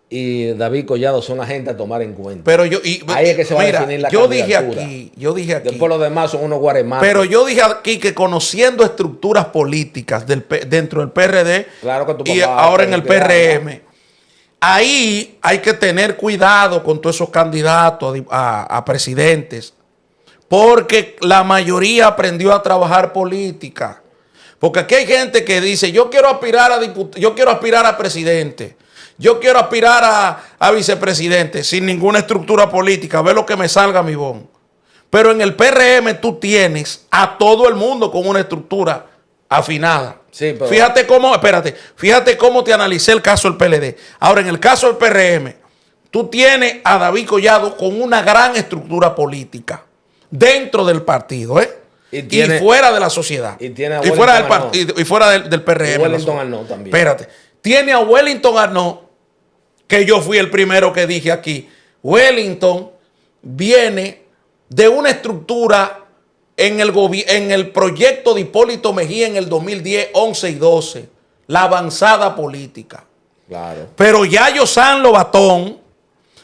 y David Collado son la gente a tomar en cuenta. Pero ahí es que se va a definir la candidatura. Yo dije aquí. Después los demás son unos guaremates. Pero yo dije aquí que conociendo estructuras políticas dentro del PRD y ahora en el PRM, ahí hay que tener cuidado con todos esos candidatos a presidentes. Porque la mayoría aprendió a trabajar política. Porque aquí hay gente que dice, yo quiero aspirar a diputado, yo quiero aspirar a presidente, yo quiero aspirar a vicepresidente, sin ninguna estructura política, ve lo que me salga mi bon. Pero en el PRM tú tienes a todo el mundo con una estructura afinada. Sí, pero... Fíjate cómo te analicé el caso del PLD. Ahora, en el caso del PRM, tú tienes a David Collado con una gran estructura política dentro del partido, y fuera de la sociedad. Y fuera del partido y fuera del PRM. Y Wellington Arnaud también. Espérate. Tiene a Wellington Arnaud, que yo fui el primero que dije aquí. Wellington viene de una estructura en el proyecto de Hipólito Mejía en el 2010, 11 y 12. La avanzada política. Claro. Pero Yayo San Lobatón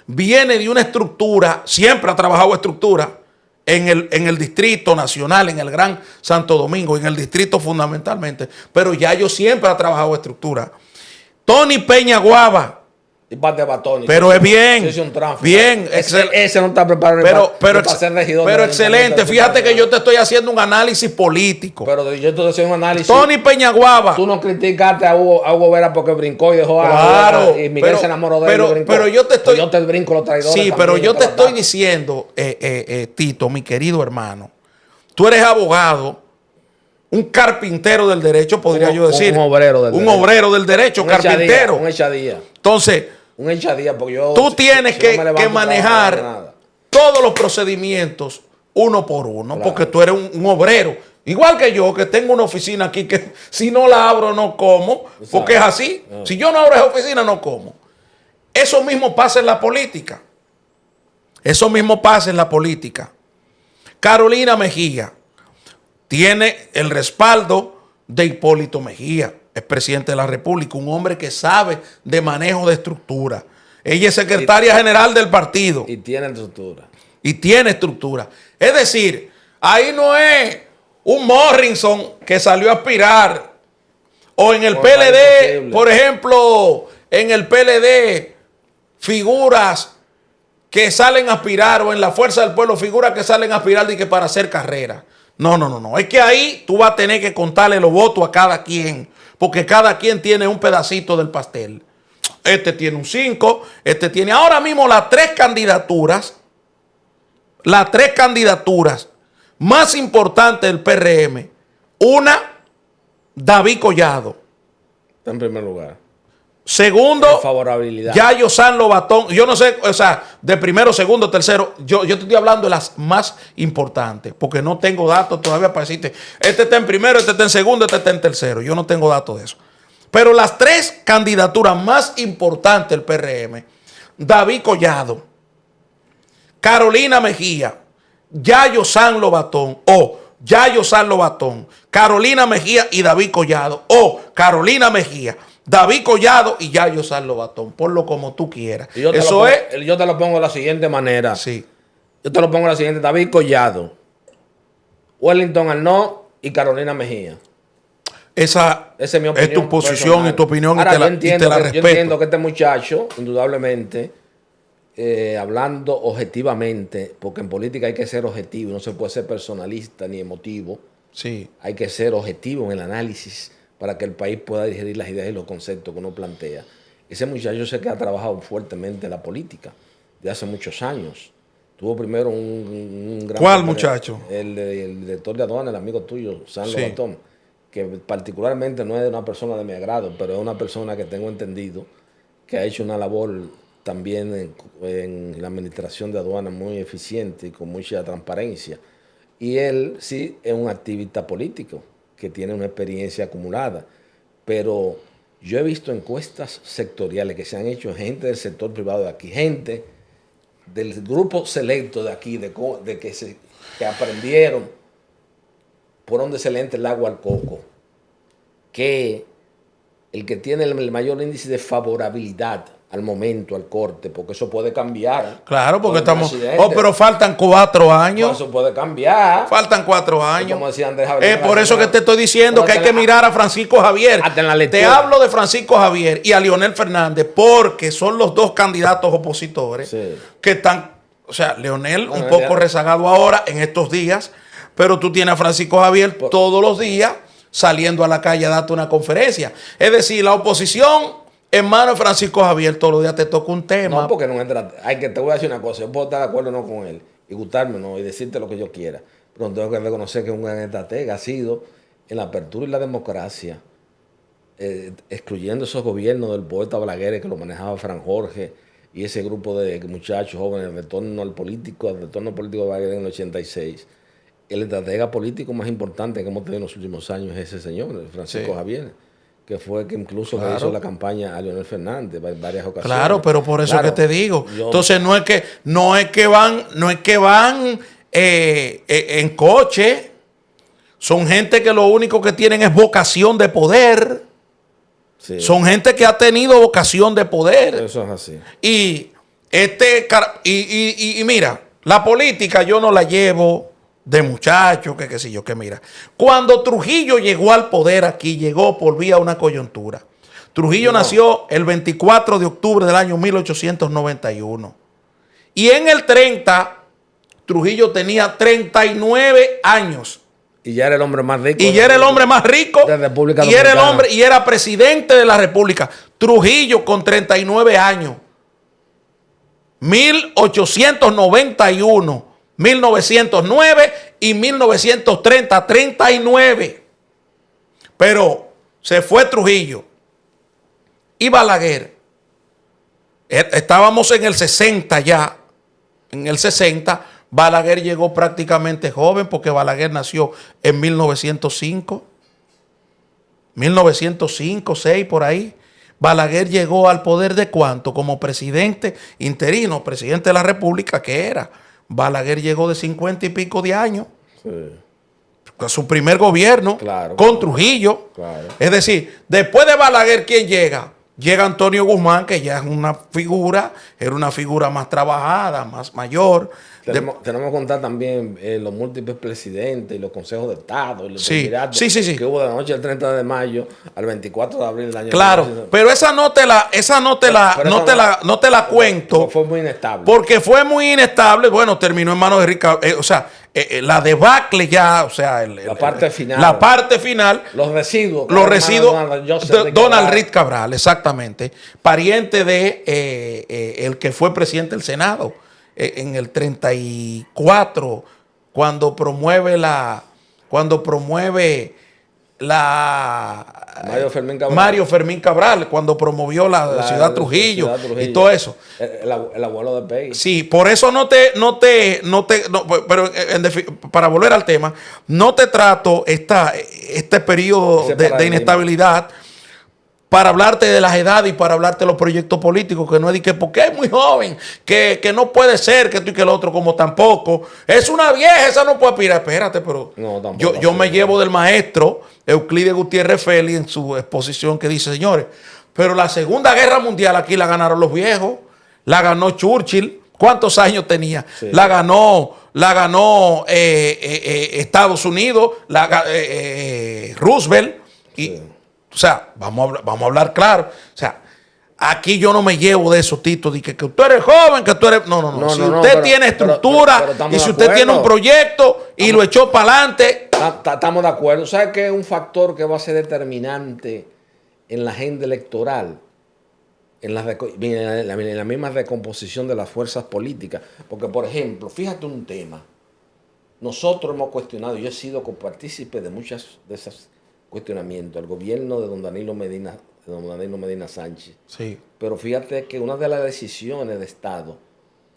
viene de una estructura, siempre ha trabajado estructura, en el Distrito Nacional, en el Gran Santo Domingo, en el distrito fundamentalmente, pero Yayo siempre ha trabajado estructura. Tony Peña Guava. Y parte de Batoni. Pero es bien. Bien. Ese no está preparado para ser regidor. Pero excelente. Fíjate que yo te estoy haciendo un análisis político. Pero yo te estoy haciendo un análisis. Tony Peña Guava. Tú no criticaste a Hugo Vera porque brincó y dejó a y Miguel se enamoró de él y brincó. Pero yo te estoy... Yo te brinco los traidores. Sí, pero yo te estoy diciendo, Tito, mi querido hermano, tú eres abogado, un carpintero del derecho, podría yo decir. Un obrero del derecho, carpintero. Un echadía. Entonces, un echadía, porque yo... Tú tienes que manejar todos los procedimientos uno por uno, Claro. porque tú eres un obrero. Igual que yo, que tengo una oficina aquí que si no la abro no como, porque es así. Si yo no abro esa oficina no como. Eso mismo pasa en la política. Eso mismo pasa en la política. Carolina Mejía tiene el respaldo de Hipólito Mejía, es presidente de la República, un hombre que sabe de manejo de estructura. Ella es secretaria general del partido. Y tiene estructura. Y tiene estructura. Es decir, ahí no es un Morrison que salió a aspirar. O en el PLD, por ejemplo, en el PLD, figuras que salen a aspirar, o en la Fuerza del Pueblo, figuras que salen a aspirar y que para hacer carrera. No. Es que ahí tú vas a tener que contarle los votos a cada quien, porque cada quien tiene un pedacito del pastel. Este tiene un 5, este tiene... Ahora mismo las tres candidaturas más importantes del PRM. Una, David Collado. Está en primer lugar. Segundo, favorabilidad. Yayo San Lobatón. Yo no sé, o sea, de primero, segundo, tercero. Yo te estoy hablando de las más importantes, porque no tengo datos todavía para decirte, este está en primero, este está en segundo, este está en tercero. Yo no tengo datos de eso. Pero las tres candidaturas más importantes del PRM, David Collado, Carolina Mejía, Yayo San Lobatón, Carolina Mejía y David Collado, o Carolina Mejía, David Collado y Yayo San Lobatón, ponlo como tú quieras. Yo te lo pongo de la siguiente manera. Sí. Yo te lo pongo de la siguiente: David Collado, Wellington Arnaud y Carolina Mejía. Esa es mi opinión, es tu posición personal. Y tu opinión. Ahora, y te la respeto. Yo entiendo que este muchacho, indudablemente, hablando objetivamente, porque en política hay que ser objetivo, no se puede ser personalista ni emotivo. Sí. Hay que ser objetivo en el análisis para que el país pueda digerir las ideas y los conceptos que uno plantea. Ese muchacho sé que ha trabajado fuertemente en la política de hace muchos años. Tuvo primero un gran... ¿Cuál muchacho? El director de aduana, el amigo tuyo, San Lobatón, que particularmente no es una persona de mi agrado, pero es una persona que tengo entendido que ha hecho una labor también en la administración de aduanas muy eficiente y con mucha transparencia. Y él sí es un activista político que tiene una experiencia acumulada, pero yo he visto encuestas sectoriales que se han hecho gente del sector privado de aquí, gente del grupo selecto de aquí, que aprendieron por donde se le entra el agua al coco, que el que tiene el mayor índice de favorabilidad al momento, al corte, porque eso puede cambiar. Claro, porque estamos... pero faltan 4 años. No, eso puede cambiar. Faltan 4 años. Como decía Andrés Javier. Por eso que te estoy diciendo que hay que mirar a Francisco Javier. Te hablo de Francisco Javier y a Leonel Fernández porque son los dos candidatos opositores que están... O sea, Leonel un poco rezagado ahora en estos días, pero tú tienes a Francisco Javier todos los días saliendo a la calle a darte una conferencia. Es decir, la oposición... Hermano de Francisco Javier, todos los días te toca un tema. No, porque no entra. Te voy a decir una cosa. Yo puedo estar de acuerdo o no con él y gustarme no y decirte lo que yo quiera. Pero tengo que reconocer que un gran estratega ha sido en la apertura y la democracia, excluyendo esos gobiernos del poeta Balaguer que lo manejaba Fran Jorge y ese grupo de muchachos jóvenes, el retorno político de Balaguer en el 86. El estratega político más importante que hemos tenido en los últimos años es ese señor, Francisco Javier, que fue que incluso que hizo la campaña a Leonel Fernández en varias ocasiones. Claro, pero por eso que te digo. Entonces no es que van en coche. Son gente que lo único que tienen es vocación de poder. Sí. Son gente que ha tenido vocación de poder. Eso es así. Y mira, la política yo no la llevo de muchachos, que qué sé yo, que mira. Cuando Trujillo llegó al poder aquí, llegó por vía una coyuntura. Trujillo nació el 24 de octubre del año 1891. Y en el 30, Trujillo tenía 39 años. Y ya era el hombre más rico. Y ya era el hombre más rico. De la República Dominicana. Y era presidente de la República. Trujillo con 39 años. 1891. 1909 y 1930, 39. Pero se fue Trujillo y Balaguer. Estábamos en el 60 ya. En el 60, Balaguer llegó prácticamente joven porque Balaguer nació en 1905. 1905, 6 por ahí. Balaguer llegó al poder ¿de cuánto? Como presidente interino, presidente de la República, que era. Balaguer llegó de 50 y pico de años. Sí. Su primer gobierno, Claro, con Trujillo. Claro. Es decir, después de Balaguer, ¿quién llega? Llega Antonio Guzmán, que ya es una figura, era una figura más trabajada, más mayor. Tenemos que contar también los múltiples presidentes y los consejos de Estado y los Sí, triunviratos sí. que hubo de la noche del 30 de mayo al 24 de abril del año. Claro, 1900. pero esa no te la cuento. Fue muy inestable. Porque fue muy inestable. Bueno, terminó en manos de Rica. La debacle ya, la parte final. La parte final. Los residuos. Donald Reed Cabral, exactamente. Pariente de el que fue presidente del Senado en el 34, cuando promueve Mario Fermín Cabral, cuando promovió la Ciudad Trujillo y todo eso. El abuelo de Peggy. Sí, por eso pero para volver al tema, no te trato este periodo de inestabilidad para hablarte de las edades y para hablarte de los proyectos políticos, que no es de que porque es muy joven, que no puede ser, que tú y que el otro, como tampoco. Es una vieja, esa no puede aspirar. Espérate, pero no, yo me llevo del maestro Euclides Gutiérrez Félix en su exposición que dice, señores, pero la Segunda Guerra Mundial aquí la ganaron los viejos, la ganó Churchill. ¿Cuántos años tenía? Sí. La ganó Estados Unidos, Roosevelt y... Sí. O sea, vamos a hablar claro. O sea, aquí yo no me llevo de esos títulos de que tú eres joven, que tú eres... No. Si usted tiene estructura y si usted tiene un proyecto y lo echó para adelante... Estamos de acuerdo. ¿Sabes qué es un factor que va a ser determinante en la agenda electoral? En la misma recomposición de las fuerzas políticas. Porque, por ejemplo, fíjate un tema. Nosotros hemos cuestionado, yo he sido copartícipe de muchas de esas cuestionamiento al gobierno de don Danilo Medina Sánchez. Sí. Pero fíjate que una de las decisiones de Estado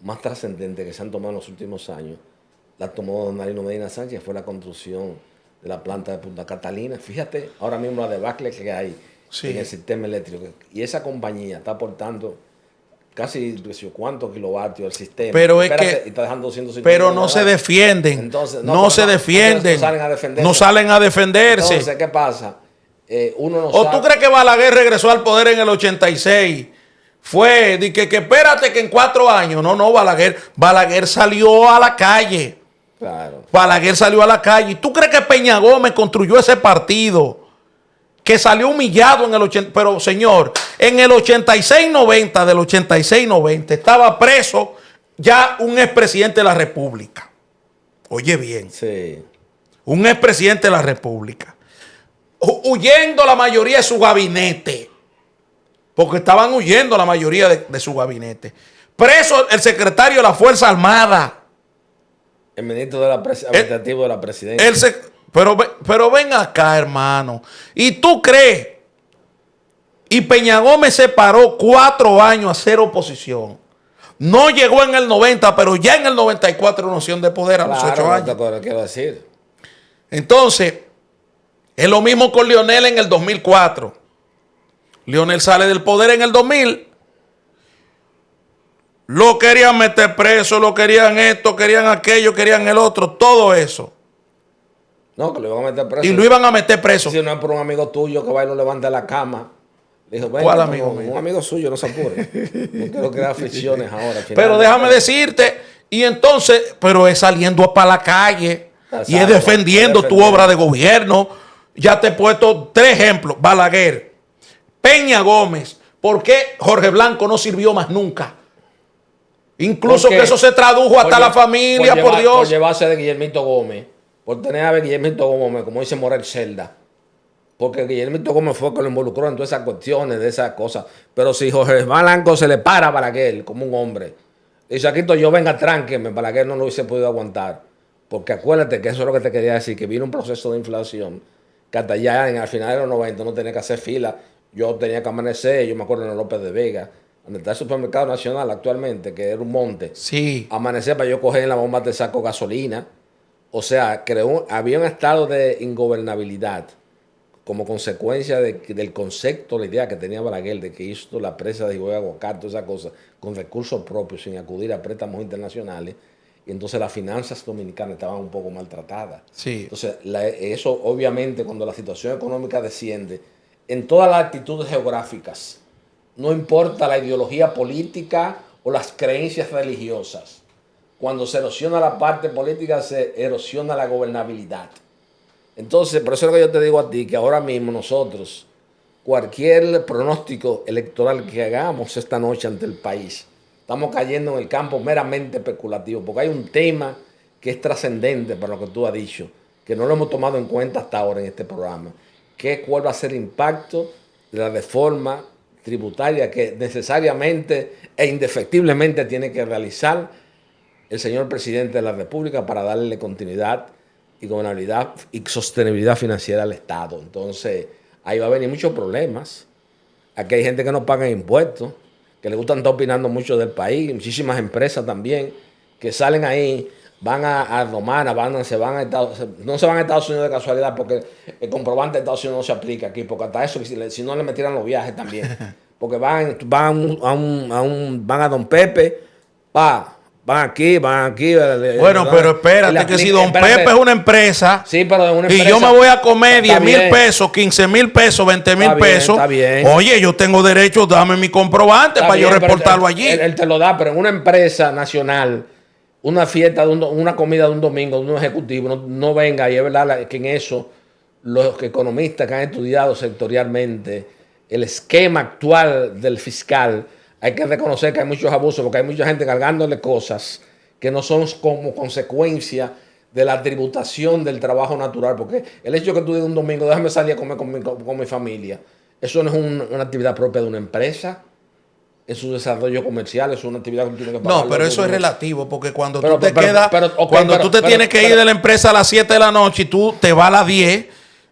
más trascendentes que se han tomado en los últimos años, la tomó don Danilo Medina Sánchez, fue la construcción de la planta de Punta Catalina. Fíjate ahora mismo la debacle que hay en el sistema eléctrico. Y esa compañía está aportando casi cuántos kilovatios al sistema. Pero y está dejando 250. Pero no se defienden. Entonces, no salen a defenderse. Entonces, ¿qué pasa? ¿O tú crees que Balaguer regresó al poder en el 86? Fue de que espérate que en 4 años. No, Balaguer salió a la calle. Claro. Balaguer salió a la calle. ¿Tú crees que Peña Gómez construyó ese partido? Que salió humillado en el 80, pero señor, en el 86-90, del 86-90, estaba preso ya un expresidente de la República. Oye bien. Sí. Un expresidente de la República. Huyendo la mayoría de su gabinete. Porque estaban huyendo la mayoría de su gabinete. Preso el secretario de la Fuerza Armada. El ministro administrativo de la presidencia. Pero ven acá, hermano. ¿Y tú crees? Y Peña Gómez se paró 4 años a hacer oposición. No llegó en el 90, pero ya en el 94 noción de poder a los 8 años. Claro, quiero decir. Entonces, es lo mismo con Leonel en el 2004. Leonel sale del poder en el 2000. Lo querían meter preso, lo querían esto, querían aquello, querían el otro, todo eso. No, que lo iban a meter preso. Y lo iban a meter preso. Si no es por un amigo tuyo que va y lo levanta de la cama. Dijo, ¿cuál amigo mío? Un amigo suyo, no se apure. No quiero crear fricciones ahora. Pero déjame decirte, y entonces, pero es saliendo para la calle. Exacto, y es defendiendo tu obra de gobierno. Ya te he puesto 3 ejemplos. Balaguer, Peña Gómez. ¿Por qué Jorge Blanco no sirvió más nunca? Incluso que eso se tradujo hasta la familia, por Dios. Por llevarse de Guillermito Gómez. Por tener a Guillermito Gómez, como dice Morel Celda. Porque Guillermito Gómez fue que lo involucró en todas esas cuestiones, de esas cosas. Pero si Jorge Blanco se le para a Balaguer como un hombre, dice, aquí yo venga, tránqueme, Balaguer no lo hubiese podido aguantar. Porque acuérdate que eso es lo que te quería decir, que vino un proceso de inflación, que hasta ya al final de los 90 no tenía que hacer fila. Yo tenía que amanecer, yo me acuerdo en López de Vega, donde está el supermercado nacional actualmente, que era un monte. Sí. Amanecer para yo coger en la bomba de saco gasolina. O sea, había un estado de ingobernabilidad como consecuencia del concepto, la idea que tenía Balaguer de que hizo la presa de Higüey Aguacate, todas esas cosas, con recursos propios, sin acudir a préstamos internacionales. Y entonces las finanzas dominicanas estaban un poco maltratadas. Sí. Entonces, eso obviamente cuando la situación económica desciende, en todas las actitudes geográficas, no importa la ideología política o las creencias religiosas, cuando se erosiona la parte política, se erosiona la gobernabilidad. Entonces, por eso es lo que yo te digo a ti, que ahora mismo nosotros, cualquier pronóstico electoral que hagamos esta noche ante el país, estamos cayendo en el campo meramente especulativo, porque hay un tema que es trascendente para lo que tú has dicho, que no lo hemos tomado en cuenta hasta ahora en este programa, que es cuál va a ser el impacto de la reforma tributaria que necesariamente e indefectiblemente tiene que realizar el señor presidente de la República para darle continuidad y gobernabilidad y sostenibilidad financiera al Estado. Entonces, ahí va a venir muchos problemas. Aquí hay gente que no paga impuestos, que le gustan estar opinando mucho del país, muchísimas empresas también, que salen ahí, van a Romana, no se van a Estados Unidos de casualidad, porque el comprobante de Estados Unidos no se aplica aquí, porque hasta eso, si no le metieran los viajes también, porque van a Don Pepe, van aquí. Bueno, pero espérate, que si Don Pepe es una empresa, sí, pero es una empresa, y yo me voy a comer 10,000 pesos, 15,000 pesos, 20,000 pesos, está bien. Oye, yo tengo derecho, dame mi comprobante para yo reportarlo allí. Él te lo da, pero en una empresa nacional, una fiesta, una comida de un domingo, de un ejecutivo, no venga, y es verdad que en eso los economistas que han estudiado sectorialmente el esquema actual del fiscal, hay que reconocer que hay muchos abusos, porque hay mucha gente cargándole cosas que no son como consecuencia de la tributación del trabajo natural, porque el hecho de que tú digas un domingo, déjame salir a comer con mi familia, eso no es una actividad propia de una empresa, es un desarrollo comercial, es una actividad que tú tienes que pagar. No, pero eso es relativo, porque cuando tú te tienes que ir de la empresa a las 7 de la noche y tú te vas a las 10,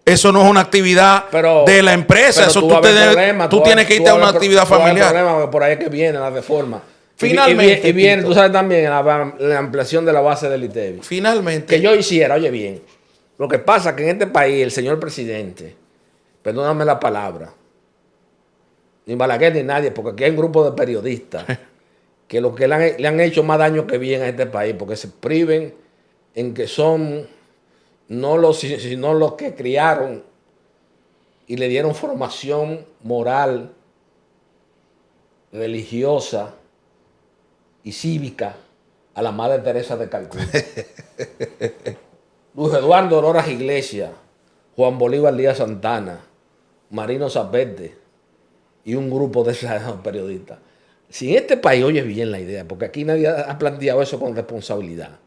eso no es una actividad de la empresa. Eso tú tienes que irte a una actividad familiar. Problema, porque por ahí es que viene la reforma. Finalmente. Y viene, tú sabes también, la ampliación de la base del ITEVI. Finalmente. Que yo hiciera, oye bien, lo que pasa es que en este país el señor presidente, perdóname la palabra, ni Balaguer ni nadie, porque aquí hay un grupo de periodistas que lo que le han hecho más daño que bien a este país, porque se priven en que son sino los que criaron y le dieron formación moral, religiosa y cívica a la Madre Teresa de Calcuta. Luis Eduardo Roras Iglesias, Juan Bolívar Díaz Santana, Marino Zapete y un grupo de esos periodistas. Si en este país, oye bien la idea, porque aquí nadie ha planteado eso con responsabilidad.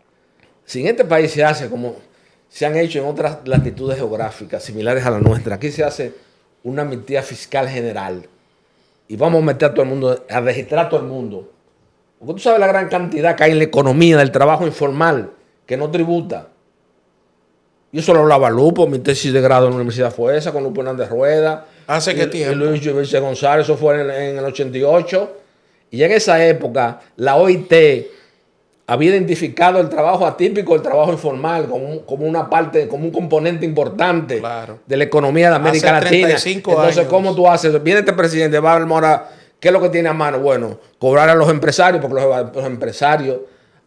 Si en este país se hace como se han hecho en otras latitudes geográficas similares a la nuestra, aquí se hace una amnistía fiscal general y vamos a meter a todo el mundo, a registrar a todo el mundo. Porque tú sabes la gran cantidad que hay en la economía del trabajo informal que no tributa. Y eso lo hablaba Lupo, mi tesis de grado en la universidad fue esa, con Lupo Hernández Rueda. ¿Hace qué tiempo? Y Luis Vilche González, eso fue en el 88. Y en esa época, la OIT había identificado el trabajo atípico, el trabajo informal, como una parte, como un componente importante de la economía de América Latina. Entonces, ¿cómo tú haces? Viene este presidente, va a Mora, ¿qué es lo que tiene a mano? Bueno, cobrar a los empresarios, porque los empresarios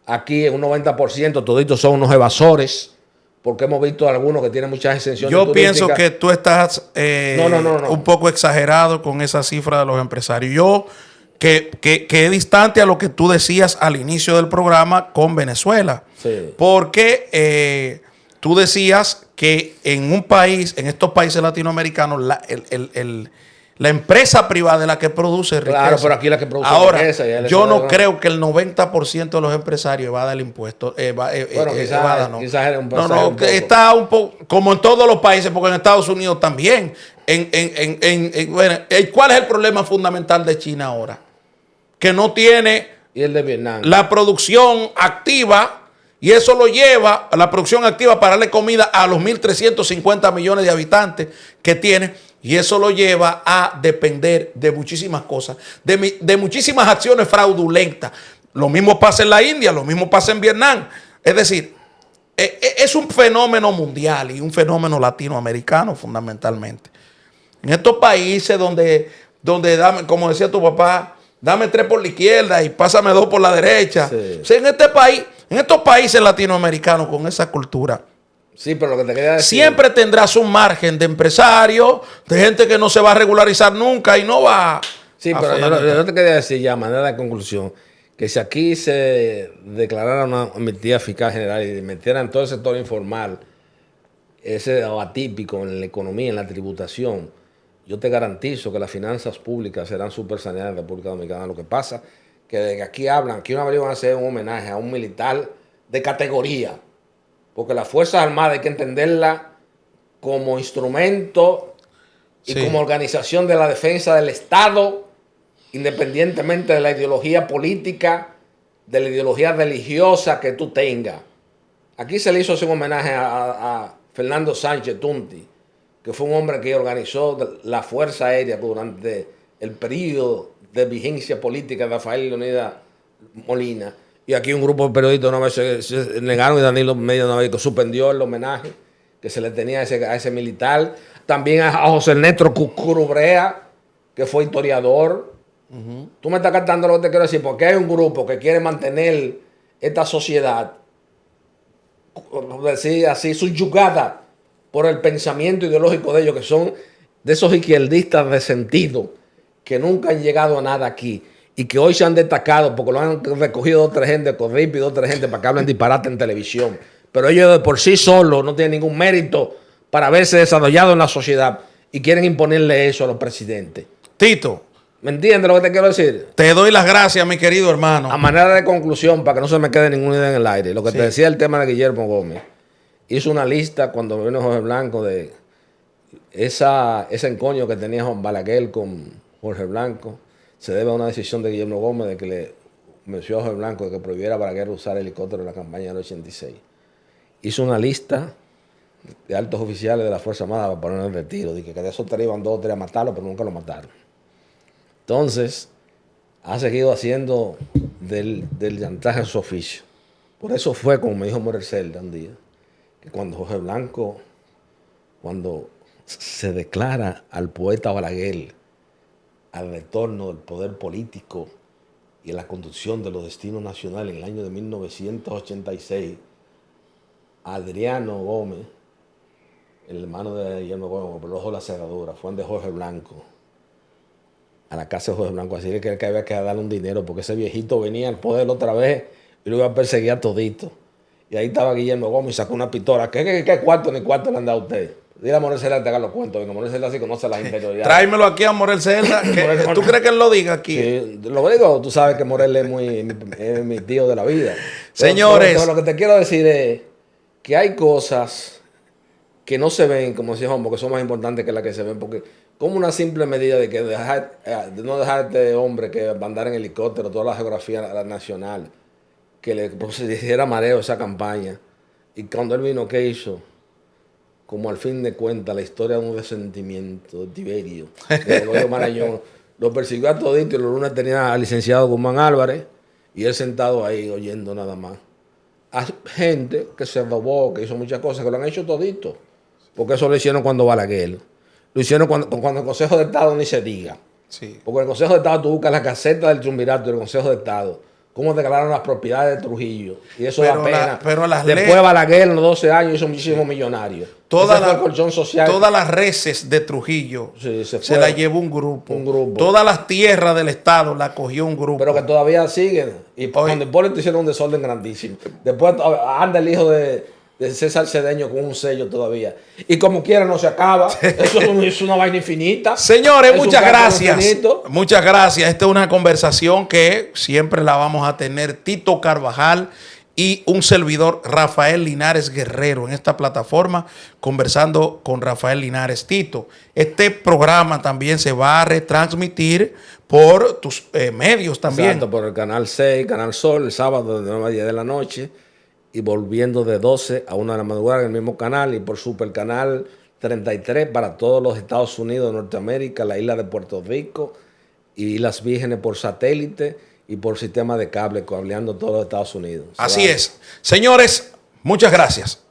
aquí en un 90% toditos son unos evasores, porque hemos visto algunos que tienen muchas exenciones. Yo pienso que tú estás un poco exagerado con esa cifra de los empresarios. Yo que es distante a lo que tú decías al inicio del programa con Venezuela. Sí. Porque tú decías que en un país, en estos países latinoamericanos, la empresa privada es la que produce riqueza. Claro, pero aquí la que produce riqueza. Ahora, yo no creo que el 90% de los empresarios evada el impuesto. Quizás era un poco. No, está un poco, como en todos los países, porque en Estados Unidos también. Bueno, ¿cuál es el problema fundamental de China ahora? Que no tiene y el de Vietnam, la producción activa, y eso lo lleva a la producción activa para darle comida a los 1.350 millones de habitantes que tiene. Y eso lo lleva a depender de muchísimas cosas, de muchísimas acciones fraudulentas. Lo mismo pasa en la India, lo mismo pasa en Vietnam. Es decir, es un fenómeno mundial y un fenómeno latinoamericano fundamentalmente. En estos países donde dame, como decía tu papá, dame 3 por la izquierda y pásame 2 por la derecha. Sí. O sea, en estos países latinoamericanos con esa cultura, Sí, pero lo que te quería decir... siempre tendrás un margen de empresarios, de gente que no se va a regularizar nunca y no va Sí, a pero fundamentar. yo te quería decir ya, a manera de conclusión, que si aquí se declarara una amnistía fiscal general y metieran todo el sector informal, ese o atípico en la economía, en la tributación, yo te garantizo que las finanzas públicas serán súper saneadas en la República Dominicana. Lo que pasa que de que aquí hablan, que una vez van a hacer un homenaje a un militar de categoría, porque las Fuerzas Armadas hay que entenderla como instrumento y Sí. como organización de la defensa del Estado, independientemente de la ideología política, de la ideología religiosa que tú tengas. Aquí se le hizo un homenaje a Fernando Sánchez Tunti, que fue un hombre que organizó la Fuerza Aérea durante el periodo de vigencia política de Rafael Leonidas Molina. Y aquí un grupo de periodistas una vez se negaron y Danilo Medina una vez suspendió el homenaje que se le tenía a ese militar. También a José Ernesto Curubrea, que fue historiador. Tú me estás captando lo que te quiero decir, porque hay un grupo que quiere mantener esta sociedad, decir así, subyugada por el pensamiento ideológico de ellos, que son de esos izquierdistas de sentido, que nunca han llegado a nada aquí y que hoy se han destacado porque lo han recogido 2 o 3 gente de Corripe y 2 o 3 gente para que hablen disparate en televisión. Pero ellos de por sí solos no tienen ningún mérito para haberse desarrollado en la sociedad y quieren imponerle eso a los presidentes. Tito, ¿Me entiendes lo que te quiero decir? te doy las gracias, mi querido hermano. A manera de conclusión, para que no se me quede ninguna idea en el aire, lo que Sí. te decía el tema de Guillermo Gómez, hizo una lista cuando vino Jorge Blanco de ese encoño que tenía Juan Balaguer con Jorge Blanco. Se debe a una decisión de Guillermo Gómez de que le mencionó a Jorge Blanco de que prohibiera a Balaguer usar helicóptero en la campaña del 86. Hizo una lista de altos oficiales de la Fuerza Armada para poner en retiro. Dije que de esos 3 iban 2 o 3 a matarlo, pero nunca lo mataron. Entonces, ha seguido haciendo del chantaje su oficio. Por eso fue, como me dijo Morel Celda un día, que cuando Jorge Blanco, cuando se declara al poeta Balaguer al retorno del poder político y a la conducción de los destinos nacionales en el año de 1986, Adriano Gómez, el hermano de Guillermo Gómez, por el ojo de la cerradura, fue de Jorge Blanco a la casa de Jorge Blanco, así que había que darle un dinero porque ese viejito venía al poder otra vez y lo iba a perseguir a todito. Y ahí estaba Guillermo Gómez y sacó una pistola. ¿Qué cuarto ni cuarto le han dado a usted? Dile a Morel Celda que te haga los cuentos. Venga, Morel Celda sí conoce las interioridades. Tráemelo aquí a Morel Celda. ¿Tú crees que él lo diga aquí? Sí, lo digo, tú sabes que Morel es mi tío de la vida. Señores. Pero lo que te quiero decir es que hay cosas que no se ven, como decía Juan, porque son más importantes que las que se ven, porque como una simple medida de que de no dejar a este hombre que andara en helicóptero toda la geografía nacional, que le hiciera mareo esa campaña. Y cuando él vino, ¿qué hizo? Como al fin de cuentas, la historia de un resentimiento de Tiberio, de Eloy Marañón, lo persiguió a todito y los lunes tenía al licenciado Guzmán Álvarez y él sentado ahí oyendo nada más. Hay gente que se robó, que hizo muchas cosas, que lo han hecho todito, porque eso lo hicieron cuando Balaguer. Lo hicieron cuando el Consejo de Estado ni se diga. Sí. Porque el Consejo de Estado, tú buscas la caseta del triunvirato del Consejo de Estado, cómo declararon las propiedades de Trujillo. Y eso da pena. Pero las Después leyes, Balaguer en los 12 años hizo muchísimos millonarios. Ese fue el colchón social. todas las reses de Trujillo Sí, se las llevó un grupo. Un grupo. Todas las tierras del Estado las cogió un grupo. Pero que todavía siguen. Y cuando Hipólito hicieron un desorden grandísimo. Después anda el hijo de César Cedeño con un sello todavía. Y como quiera no se acaba. Eso es una vaina infinita. Señores, Es un muchas cálculo gracias. infinito. Muchas gracias. Esta es una conversación que siempre la vamos a tener Tito Carvajal y un servidor, Rafael Linares Guerrero, en esta plataforma, conversando con Rafael Linares. Tito, este programa también se va a retransmitir por tus medios también. Exacto, por el Canal 6, Canal Sol, el sábado de 9 a 10 de la noche y volviendo de 12 a 1 de la madrugada en el mismo canal y por Supercanal, 33 para todos los Estados Unidos de Norteamérica, la isla de Puerto Rico y Islas Vírgenes por satélite y por sistema de cable, cableando todos los Estados Unidos. Así es. Señores, muchas gracias.